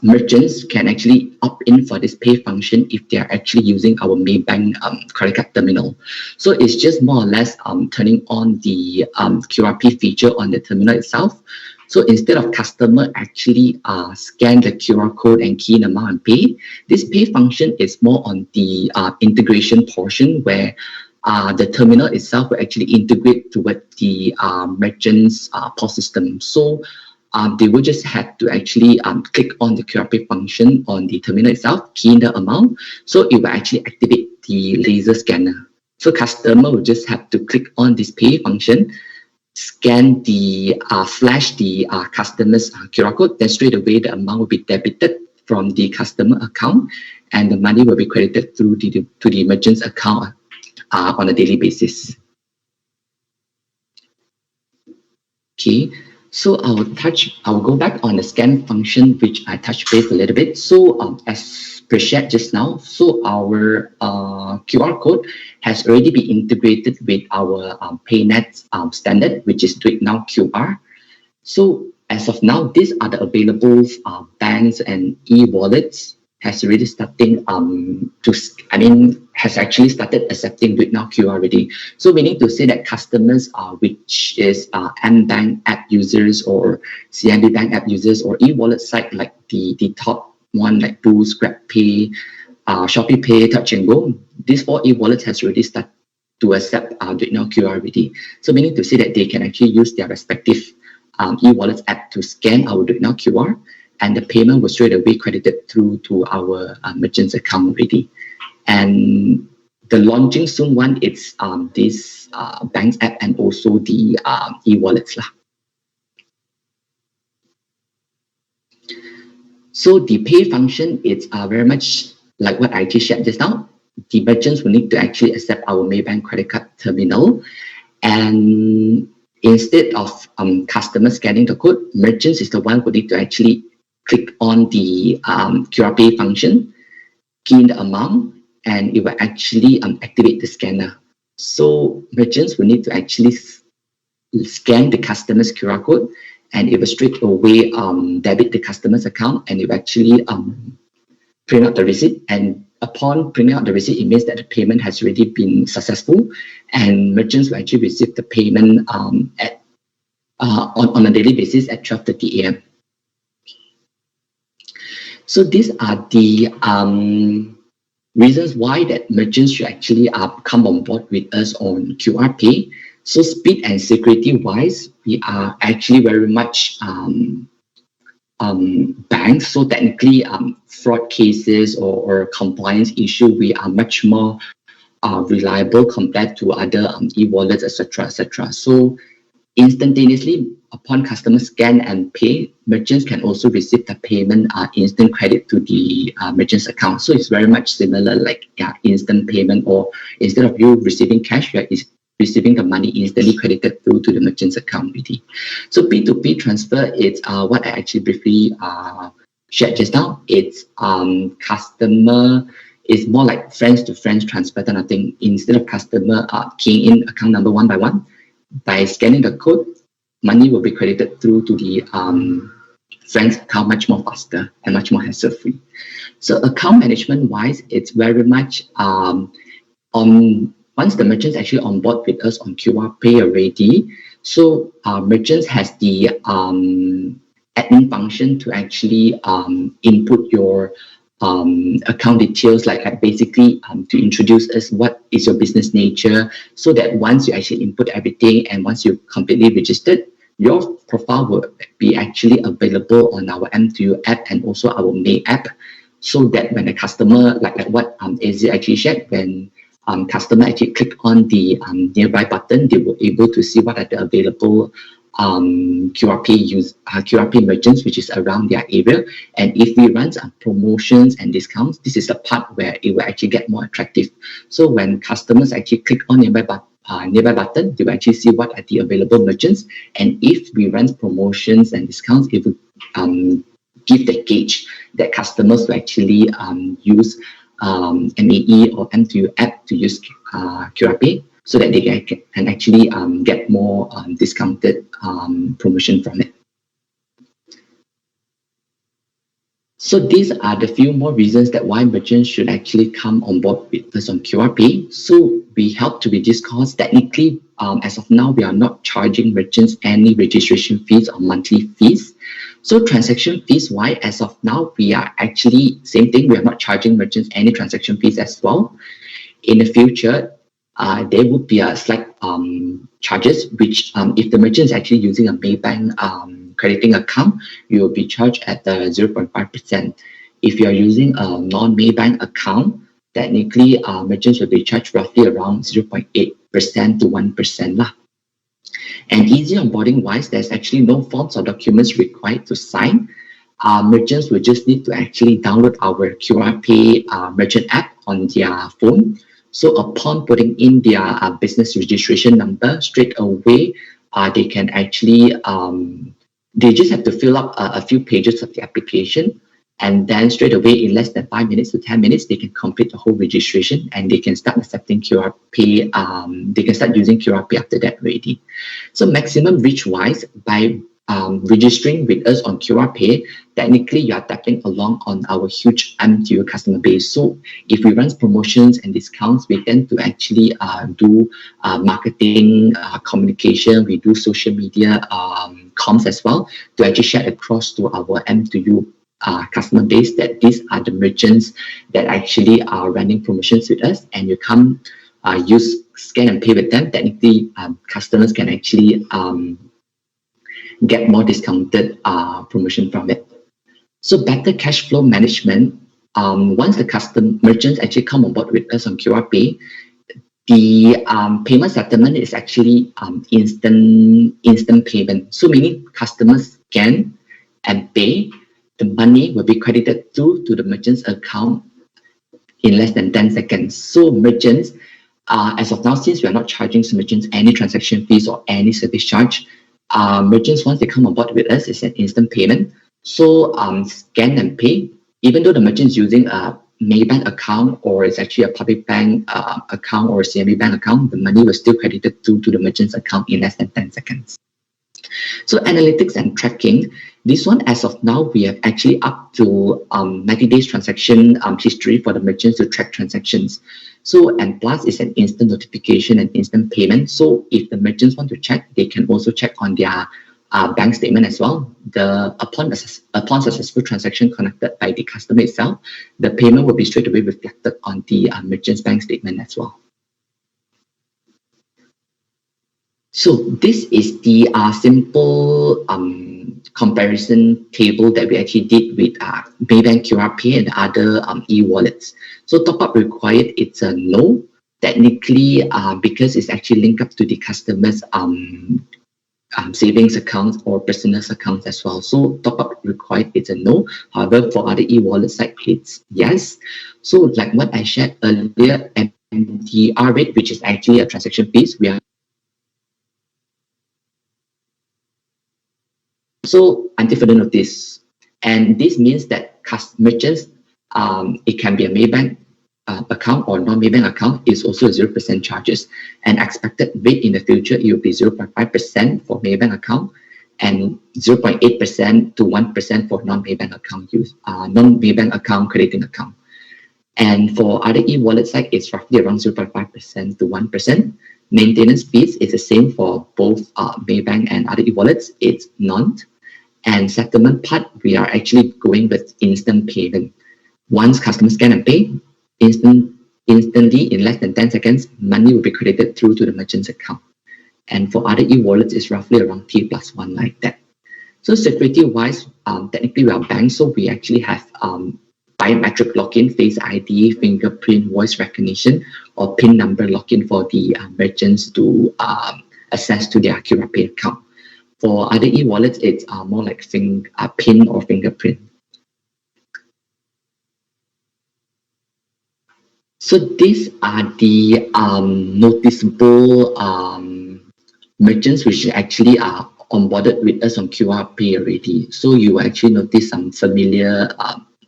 Speaker 2: merchants can actually opt in for this pay function if they are actually using our Maybank credit card terminal. So it's just more or less turning on the QRP feature on the terminal itself. So instead of customer actually scan the QR code and key in amount and pay, this pay function is more on the integration portion where the terminal itself will actually integrate toward the merchant's POS system. So they will just have to actually click on the QRP function on the terminal itself, key in the amount, so it will actually activate the laser scanner. So customer will just have to click on this pay function, scan the flash the customer's QR code, then straight away the amount will be debited from the customer account, and the money will be credited through to the merchant's account on a daily basis. Okay. So I will go back on the scan function, which I touched base a little bit. So as per shared just now, so our QR code has already been integrated with our PayNet standard, which is Do It Now QR. So as of now, these are the available banks and e-wallets has already starting has actually started accepting Do It Now QR already. So we need to say that customers which is Mbank app users or CIMB Bank app users or e-wallet site like the top one like Boost, GrabPay, Shopee Pay, Touch and Go. These four e-wallets has already started to accept Do It Now QR already. So we need to say that they can actually use their respective e-wallets app to scan our Do It Now QR, and the payment was straight away credited through to our merchant's account already. And the launching soon one, it's this bank's app and also the e-wallets lah. So the pay function is very much like what I just shared just now. The merchants will need to actually accept our Maybank credit card terminal, and instead of customer scanning the code, merchants is the one who need to actually click on the QR pay function, key in the amount, and it will actually activate the scanner. So merchants will need to actually scan the customer's QR code, and it will straight away debit the customer's account, and it will actually print out the receipt. And upon printing out the receipt, it means that the payment has already been successful, and merchants will actually receive the payment on a daily basis at 12:30 a.m. So these are the reasons why that merchants should actually come on board with us on QR Pay. So speed and security wise, we are actually very much banks. So technically fraud cases or compliance issue, we are much more reliable compared to other e-wallets, etc., etc. So instantaneously, upon customer scan and pay, merchants can also receive the payment instant credit to the merchant's account. So it's very much similar like instant payment, or instead of you receiving cash, you're receiving the money instantly credited through to the merchant's account already. So P2P transfer is what I actually briefly shared just now. It's customer is more like friends to friends transfer kind of thing. Instead of customer keying in account number one by one, by scanning the code, money will be credited through to the friends account much more faster and much more hassle-free. So account management-wise, it's very much on once the merchants actually on board with us on QR Pay already. So merchants has the admin function to actually input your account details, like basically to introduce us what is your business nature, so that once you actually input everything and once you're completely registered, your profile will be actually available on our M2U app and also our MAE app, so that when a customer, like what AZ actually shared, when customer actually click on the nearby button, they will able to see what are the available QR Pay merchants which is around their area. And if we run promotions and discounts, this is the part where it will actually get more attractive. So when customers actually click on nearby button, they will actually see what are the available merchants. And if we run promotions and discounts, it will give the gauge that customers will actually use MAE or M2U app to use QR Pay, so that they can actually get more discounted promotion from it. So these are the few more reasons that why merchants should actually come on board with us on QR Pay. So we help to reduce costs. Technically, as of now, we are not charging merchants any registration fees or monthly fees. So transaction fees, why as of now, we are actually, same thing, we are not charging merchants any transaction fees as well. In the future, there would be a slight charges, which if the merchant is actually using a Maybank crediting account, you will be charged at 0.5%. If you are using a non-Maybank account, technically merchants will be charged roughly around 0.8% to 1% lah. And easy onboarding wise, there's actually no forms or documents required to sign. Merchants will just need to actually download our QR Pay merchant app on their phone. So upon putting in their business registration number, straight away, they can actually, they just have to fill up a few pages of the application, and then straight away in less than 5 minutes to 10 minutes, they can complete the whole registration and they can start accepting QR Pay. They can start using QR Pay after that already. So maximum reach wise, by registering with us on QR Pay, technically you are tapping along on our huge M2U customer base. So if we run promotions and discounts, we tend to actually do marketing, communication, we do social media comms as well, to actually share across to our M2U customer base that these are the merchants that actually are running promotions with us, and you come use scan and pay with them. Technically customers can actually get more discounted promotion from it. So better cash flow management. Once the merchants actually come on board with us on QR Pay, the payment settlement is actually instant payment. So meaning customers scan and pay, the money will be credited to the merchant's account in less than 10 seconds. So merchants, as of now, since we are not charging merchants any transaction fees or any service charge, merchants, once they come on board with us, it's an instant payment. So scan and pay, even though the merchant is using a Maybank account or it's actually a public bank account or a CMB bank account, the money was still credited to the merchant's account in less than 10 seconds. So analytics and tracking, this one as of now, we have actually up to 90 days transaction history for the merchants to track transactions. So, and plus it's an instant notification and instant payment. So if the merchants want to check, they can also check on their bank statement as well. Upon successful transaction conducted by the customer itself, the payment will be straight away reflected on the merchant's bank statement as well. So this is the simple comparison table that we actually did with Maybank QR Pay and other e-wallets. So top up required, it's a no. Technically, because it's actually linked up to the customer's savings accounts or personal accounts as well. So top up required, it's a no. However, for other e-wallet side, it's yes. So like what I shared earlier, MDR rate, which is actually a transaction fees, we are so until further notice, and this means that merchants, it can be a Maybank account or non-Maybank account, is also 0% charges, and expected rate in the future it will be 0.5% for Maybank account and 0.8% to 1% for non-Maybank account use, non-Maybank account crediting account. And for other e-wallet side, it's roughly around 0.5% to 1%. Maintenance fees is the same for both Maybank and other e-wallets. It's none. And settlement part, we are actually going with instant payment. Once customers scan and pay, instantly in less than 10 seconds, money will be credited through to the merchant's account. And for other e-wallets, it's roughly around T+1 like that. So security-wise, technically we are banks, so we actually have biometric login, Face ID, fingerprint, voice recognition, or PIN number login for the merchants to access to their QR Pay account. For other e-wallets, it's more like PIN or fingerprint. So these are the noticeable merchants which actually are onboarded with us on QR Pay already. So you actually notice some familiar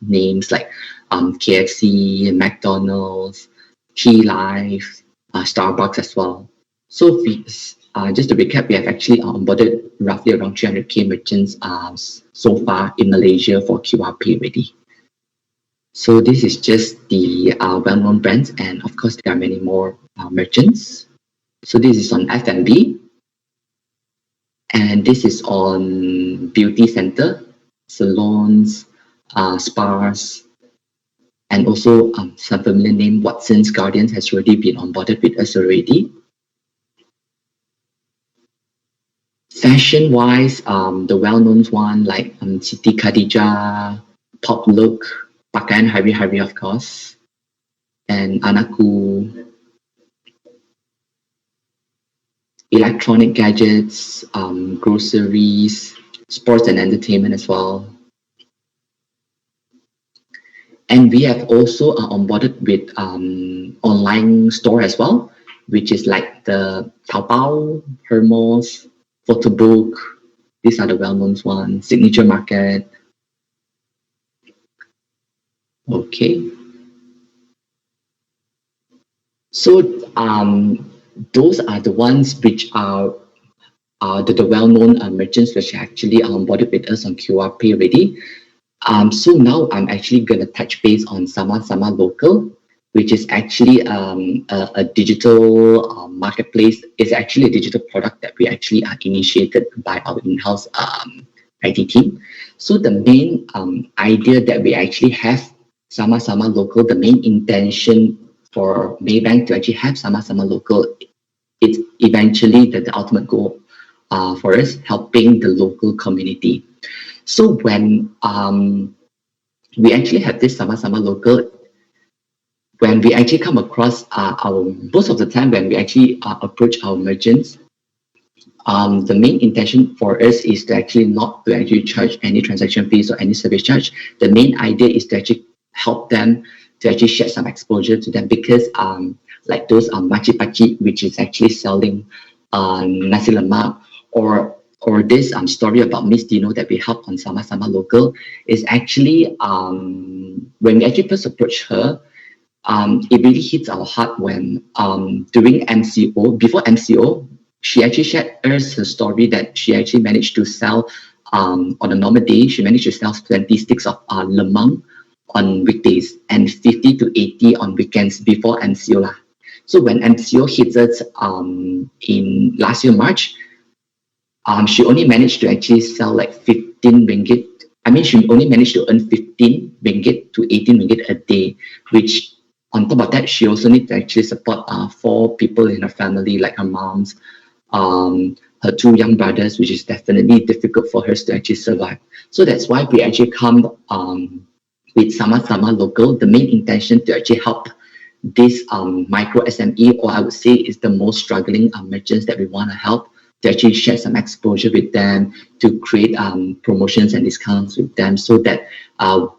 Speaker 2: names like KFC, McDonald's, T Life, Starbucks as well. So just to recap, we have actually onboarded roughly around 300k merchants so far in Malaysia for QR Pay already. So this is just the well-known brands, and of course there are many more merchants. So this is on F&B, and this is on beauty center, salons, spas, and also some familiar name Watson's Guardians has already been onboarded with us already. Fashion-wise, the well-known one like Siti Khadijah, Pop Look, Pakaian Hari-Hari of course, and Anaku. Electronic gadgets, groceries, sports and entertainment as well. And we have also onboarded with online store as well, which is like the Taobao, Hermos, Photobook. These are the well-known ones. Signature Market. Okay. So those are the ones which are the well-known merchants which are actually onboarded with us on QR Pay already. So now I'm actually going to touch base on Sama Lokal, which is actually a digital marketplace. It's actually a digital product that we actually initiated by our in-house IT team. So the main idea that we actually have Sama Lokal, the main intention for Maybank to actually have Sama Lokal, it's eventually the ultimate goal for us, helping the local community. So when we actually have this Sama Lokal, when we actually come across most of the time when we actually approach our merchants, the main intention for us is to actually not to actually charge any transaction fees or any service charge. The main idea is to actually help them to actually share some exposure to them, because like those makcik-pakcik which is actually selling nasi lemak, or this story about Miss Dino that we help on Sama Lokal is actually when we actually first approach her, it really hits our heart when during MCO, before MCO, she actually shared us her story that she actually managed to sell on a normal day, she managed to sell 20 sticks of lemang on weekdays and 50 to 80 on weekends before MCO. So when MCO hits us in last year March, she only managed to actually sell like 15 ringgit. I mean, she only managed to earn 15 ringgit to 18 ringgit a day, which on top of that, she also needs to actually support 4 people in her family, like her moms, her 2 young brothers, which is definitely difficult for her to actually survive. So that's why we actually come with Sama Lokal. The main intention to actually help this micro SME, or I would say is the most struggling merchants that we want to help, to actually share some exposure with them, to create promotions and discounts with them, so that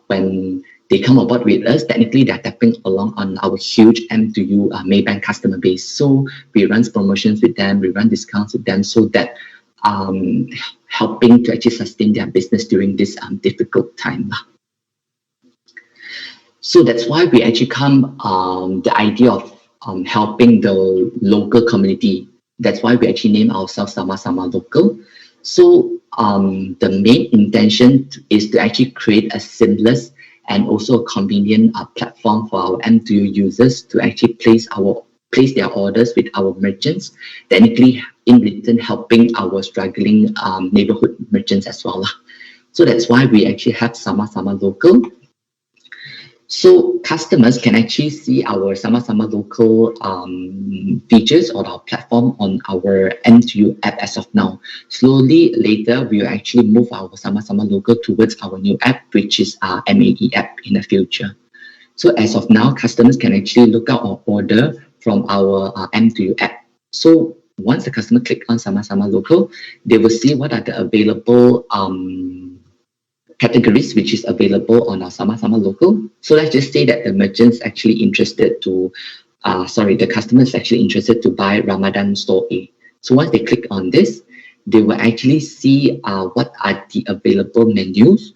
Speaker 2: when they come aboard with us, technically they're tapping along on our huge M2U Maybank customer base. So we run promotions with them, we run discounts with them, so that helping to actually sustain their business during this difficult time. So that's why we actually come the idea of helping the local community. That's why we actually name ourselves Sama Lokal. So the main intention is to actually create a seamless and also a convenient platform for our M2U users to actually place their orders with our merchants, technically in return helping our struggling neighborhood merchants as well. So that's why we actually have Sama-Sama Local. So customers can actually see our Sama-Sama Local features on our platform on our M2U app as of now. Slowly later, we will actually move our Sama-Sama Local towards our new app, which is our MAE app in the future. So as of now, customers can actually look out or order from our M2U app. So once the customer click on Sama-Sama Local, they will see what are the available categories which is available on our Sama-Sama Local. So let's just say that the merchant's actually interested to, the customer is actually interested to buy Ramadan Store A. So once they click on this, they will actually see what are the available menus,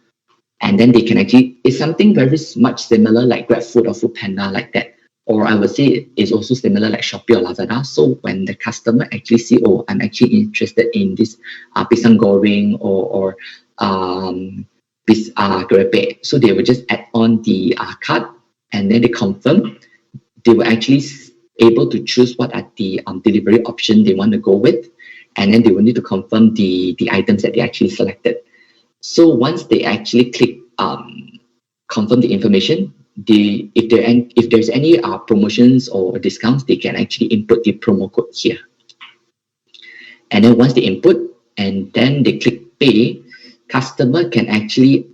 Speaker 2: and then they can actually, it's something very much similar like GrabFood or Foodpanda like that. Or I would say it's also similar like Shopee or Lazada. So when the customer actually see, oh, I'm actually interested in this pisang goreng or Grab, so they will just add on the card, and then they confirm. They will actually able to choose what are the delivery option they want to go with, and then they will need to confirm the items that they actually selected. So once they actually click confirm the information, if there's any promotions or discounts, they can actually input the promo code here. And then once they input and then they click pay, customer can actually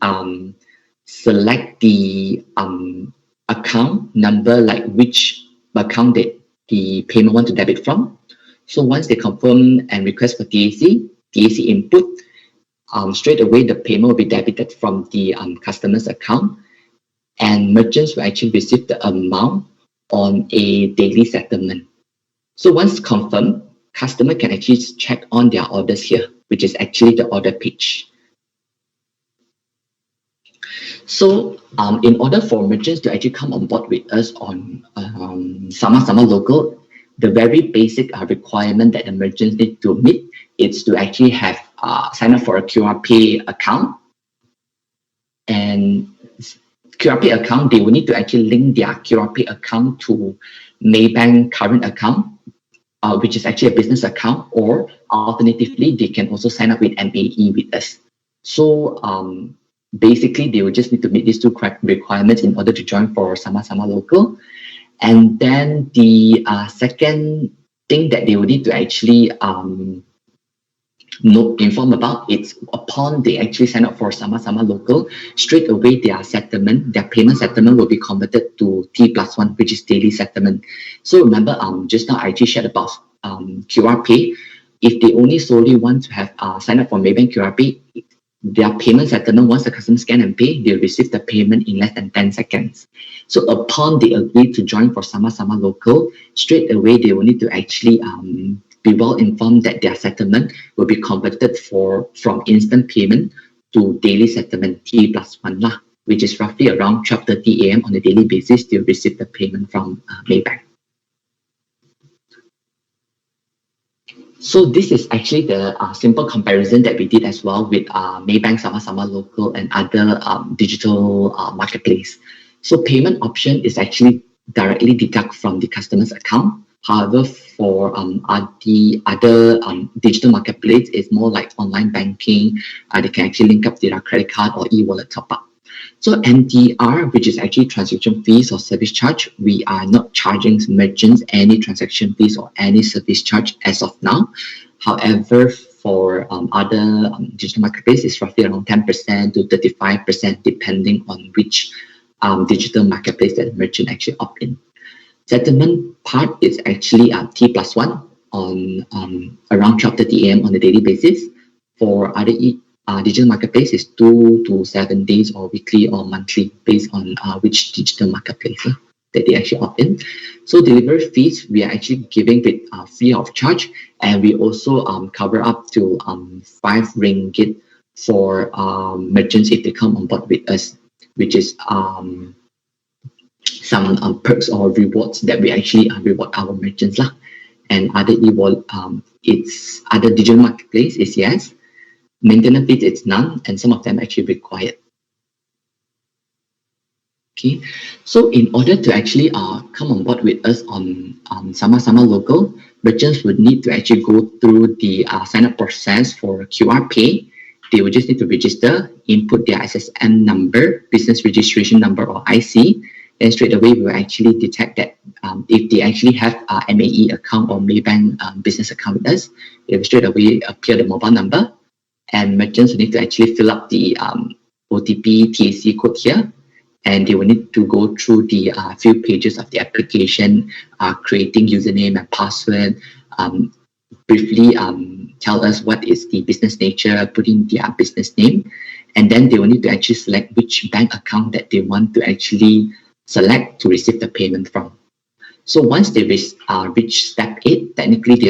Speaker 2: select the account number, like which account that the payment want to debit from. So once they confirm and request for TAC input, straight away the payment will be debited from the customer's account, and merchants will actually receive the amount on a daily settlement. So once confirmed, customer can actually check on their orders here, which is actually the order page. So in order for merchants to actually come on board with us on Sama-Sama Local, the very basic requirement that the merchants need to meet is to actually have sign up for a QR Pay account. And QR Pay account, they will need to actually link their QR Pay account to Maybank current account, which is actually a business account, or alternatively, they can also sign up with MAE with us. So basically, they will just need to meet these two requirements in order to join for Sama-Sama Local. And then the second thing that they will need to actually inform about, it's upon they actually sign up for Sama-Sama Local, straight away their payment settlement will be converted to T+1, which is daily settlement. So remember, just now I actually shared about QR Pay. If they only solely want to have sign up for Maybank QR Pay, their payment settlement, once the customer scan and pay, they'll receive the payment in less than 10 seconds. So upon they agree to join for Sama-Sama Local, straight away they will need to actually be well informed that their settlement will be converted from instant payment to daily settlement T+1 lah, which is roughly around 12:30 a.m. on a daily basis. They'll receive the payment from Maybank. So this is actually the simple comparison that we did as well with Maybank, Sama-Sama Local, and other digital marketplace. So payment option is actually directly deduct from the customer's account. However, for the other digital marketplace, it's more like online banking. They can actually link up their credit card or e-wallet top-up. So MDR, which is actually transaction fees or service charge, we are not charging merchants any transaction fees or any service charge as of now. However, for other digital marketplace, it's roughly around 10% to 35%, depending on which digital marketplace that the merchant actually opt in. Settlement part is actually T+1 on around 12:30 a.m. on a daily basis. For other digital marketplace is 2 to 7 days or weekly or monthly based on which digital marketplace that they actually opt in. So delivery fees, we are actually giving it free of charge, and we also cover up to 5 ringgit for merchants if they come on board with us, which is some perks or rewards that we actually reward our merchants lah. And other it's other digital marketplace is yes. Maintenance fees, it's none, and some of them actually required. Okay, so in order to actually come on board with us on Sama-Sama Local, merchants would need to actually go through the sign-up process for QR Pay. They would just need to register, input their SSN number, business registration number or IC, then straight away we will actually detect that if they actually have a MAE account or Maybank business account with us, it will straight away appear the mobile number, and merchants will need to actually fill up the OTP TAC code here, and they will need to go through the few pages of the application, creating username and password, briefly tell us what is the business nature, put in their business name, and then they will need to actually select which bank account that they want to actually select to receive the payment from. So once they reach step 8, technically they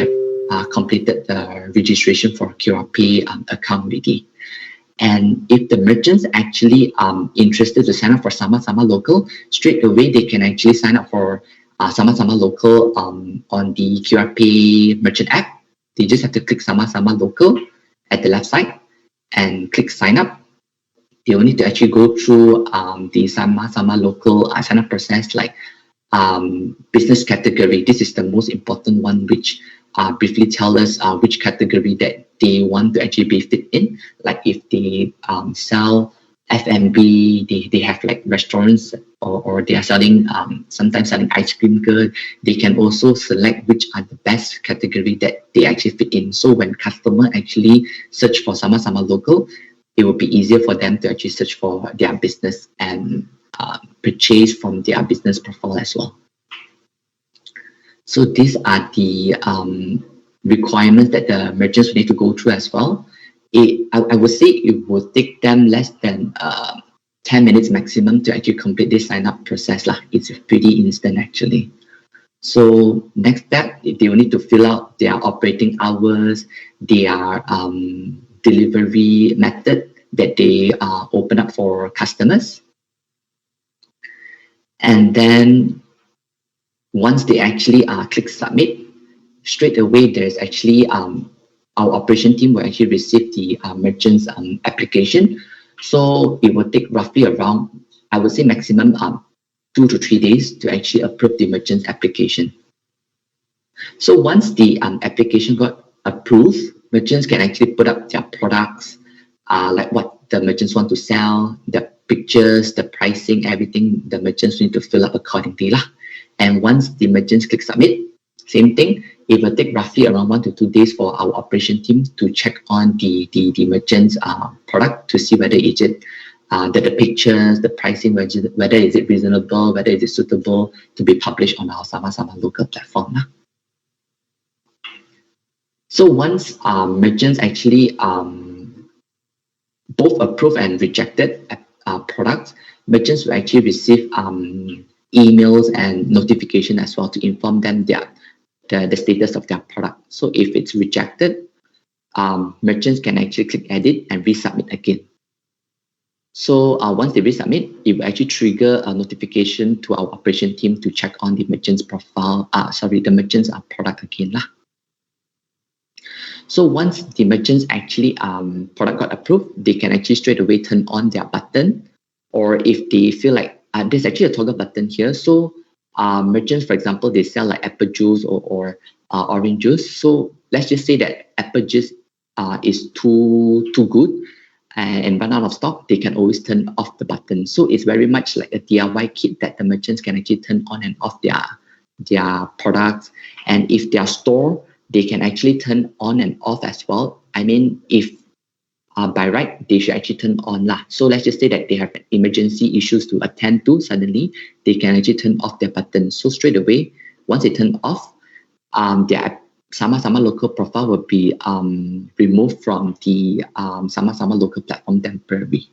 Speaker 2: have completed the registration for QR Pay account already. And if the merchants actually interested to sign up for Sama-Sama Local, straight away they can actually sign up for Sama-Sama Local on the QR Pay merchant app. They just have to click Sama-Sama Local at the left side and click sign up. They will need to actually go through the Sama-Sama Local sign up process, like business category. This is the most important one, which briefly tell us which category that they want to actually be fit in. Like if they sell F&B, they have like restaurants, or they are selling sometimes selling ice cream good, they can also select which are the best category that they actually fit in. So when customer actually search for Sama-Sama Local, it will be easier for them to actually search for their business and purchase from their business profile as well. So these are the requirements that the merchants need to go through as well. I would say it will take them less than 10 minutes maximum to actually complete this sign-up process. It's pretty instant actually. So next step, they will need to fill out their operating hours, their delivery method that they open up for customers. And then once they actually click submit, straight away there's actually our operation team will actually receive the merchant's application. So it will take roughly around, I would say maximum 2 to 3 days to actually approve the merchant's application. So once the application got approved, merchants can actually put up their products, like what the merchants want to sell, the pictures, the pricing, everything the merchants need to fill up accordingly. And once the merchants click submit, same thing, it will take roughly around 1 to 2 days for our operation team to check on the merchant's product to see whether is it the pictures, the pricing, whether is it reasonable, whether is it suitable to be published on our Sama-Sama Local platform. So once merchants actually both approve and rejected products, merchants will actually receive emails and notification as well to inform them the status of their product. So if it's rejected, merchants can actually click edit and resubmit again. So once they resubmit, it will actually trigger a notification to our operation team to check on the merchant's profile, the merchant's product again. So once the merchants actually product got approved, they can actually straight away turn on their button, or if they feel like there's actually a toggle button here. So merchants, for example, they sell like apple juice or orange juice. So let's just say that apple juice is too good and run out of stock, they can always turn off the button. So it's very much like a DIY kit that the merchants can actually turn on and off their products. And if their store, they can actually turn on and off as well. I mean, if by right, they should actually turn on. So let's just say that they have emergency issues to attend to suddenly, they can actually turn off their button. So straight away, once they turn off, their Sama-Sama Local profile will be removed from the Sama-Sama Local platform temporarily.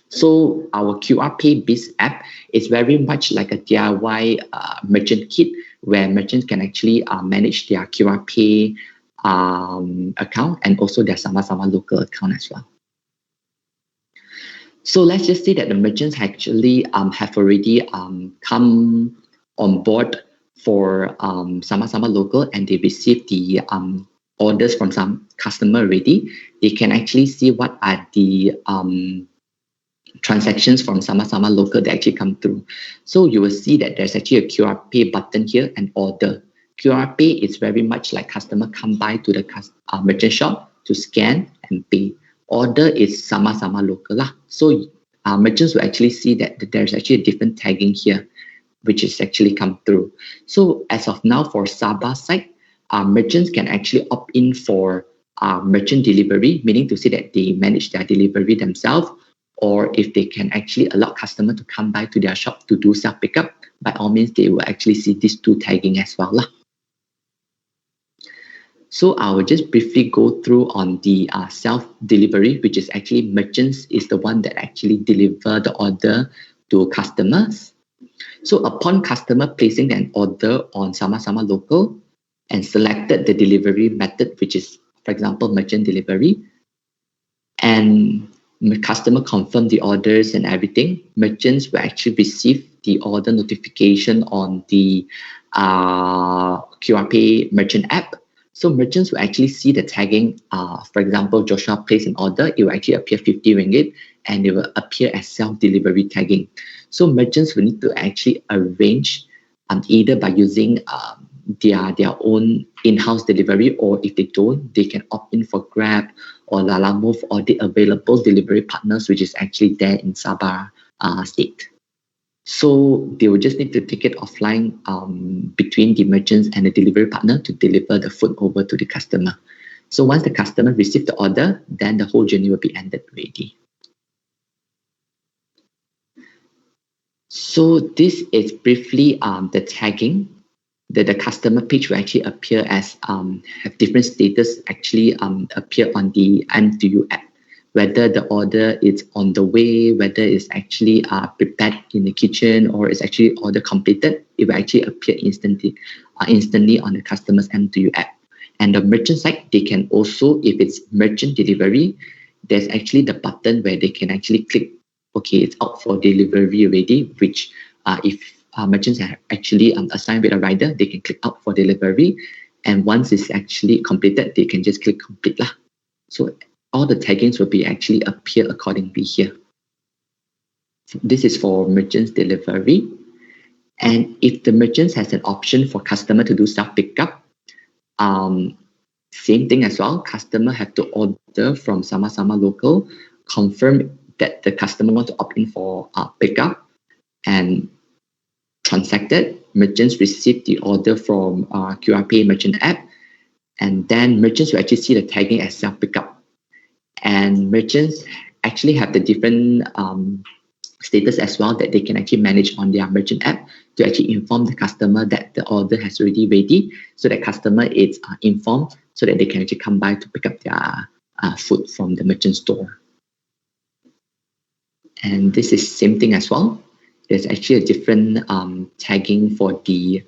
Speaker 2: So our QR Pay Biz app is very much like a DIY merchant kit where merchants can actually manage their QR Pay account and also their Sama-Sama Local account as well. So let's just say that the merchants actually have already come on board for Sama-Sama Local and they receive the orders from some customer already, they can actually see what are the transactions from Sama-Sama Local that actually come through. So you will see that there's actually a QR Pay button here and order. QR Pay is very much like customer come by to the merchant shop to scan and pay. Order is Sama-Sama Local lah. So merchants will actually see that there's actually a different tagging here, which is actually come through. So as of now for Sabah side, merchants can actually opt in for merchant delivery, meaning to say that they manage their delivery themselves, or if they can actually allow customer to come by to their shop to do self pickup, by all means they will actually see these two tagging as well lah. So I will just briefly go through on the self delivery, which is actually merchants is the one that actually deliver the order to customers. So upon customer placing an order on Sama-Sama Local and selected the delivery method, which is, for example, merchant delivery, and customer confirm the orders and everything, merchants will actually receive the order notification on the QR Pay merchant app. So merchants will actually see the tagging. For example, Joshua placed an order, it will actually appear 50 ringgit and it will appear as self-delivery tagging. So merchants will need to actually arrange either by using their own in-house delivery, or if they don't, they can opt in for Grab or Lalamove or the available delivery partners, which is actually there in Sabah state. So they will just need to take it offline between the merchants and the delivery partner to deliver the food over to the customer. So once the customer receives the order, then the whole journey will be ended already. So this is briefly the tagging. The customer page will actually appear as have different status actually appear on the M2U app. Whether the order is on the way, whether it's actually prepared in the kitchen, or it's actually order completed, it will actually appear instantly on the customer's M2U app. And the merchant side, they can also, if it's merchant delivery, there's actually the button where they can actually click, okay, it's out for delivery already, which if merchants have actually assigned with a rider, they can click out for delivery. And once it's actually completed, they can just click complete lah. So all the taggings will be actually appear accordingly here. This is for merchants delivery. And if the merchants has an option for customer to do self pickup, same thing as well. Customer have to order from Sama-Sama Local, confirm that the customer want to opt in for pickup, and transacted. Merchants receive the order from QR Pay merchant app, and then merchants will actually see the tagging as self pickup. And merchants actually have the different status as well that they can actually manage on their merchant app to actually inform the customer that the order has already ready, so that customer is informed so that they can actually come by to pick up their food from the merchant store. And this is same thing as well. There's actually a different tagging for the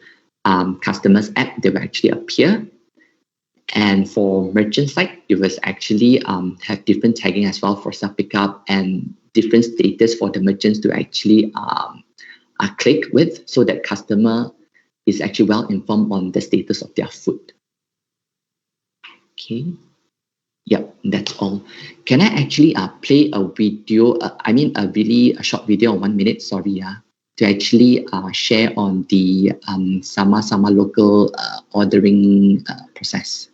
Speaker 2: customer's app that will actually appear. And for merchant side, it was actually have different tagging as well for self pickup and different status for the merchants to actually click with, so that customer is actually well informed on the status of their food. Okay. Yep, that's all. Can I actually play a video? A short video of 1 minute. Sorry, to actually share on the Sama-Sama Local ordering process.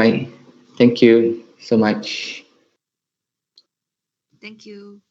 Speaker 2: right. Thank you so much.
Speaker 3: Thank you.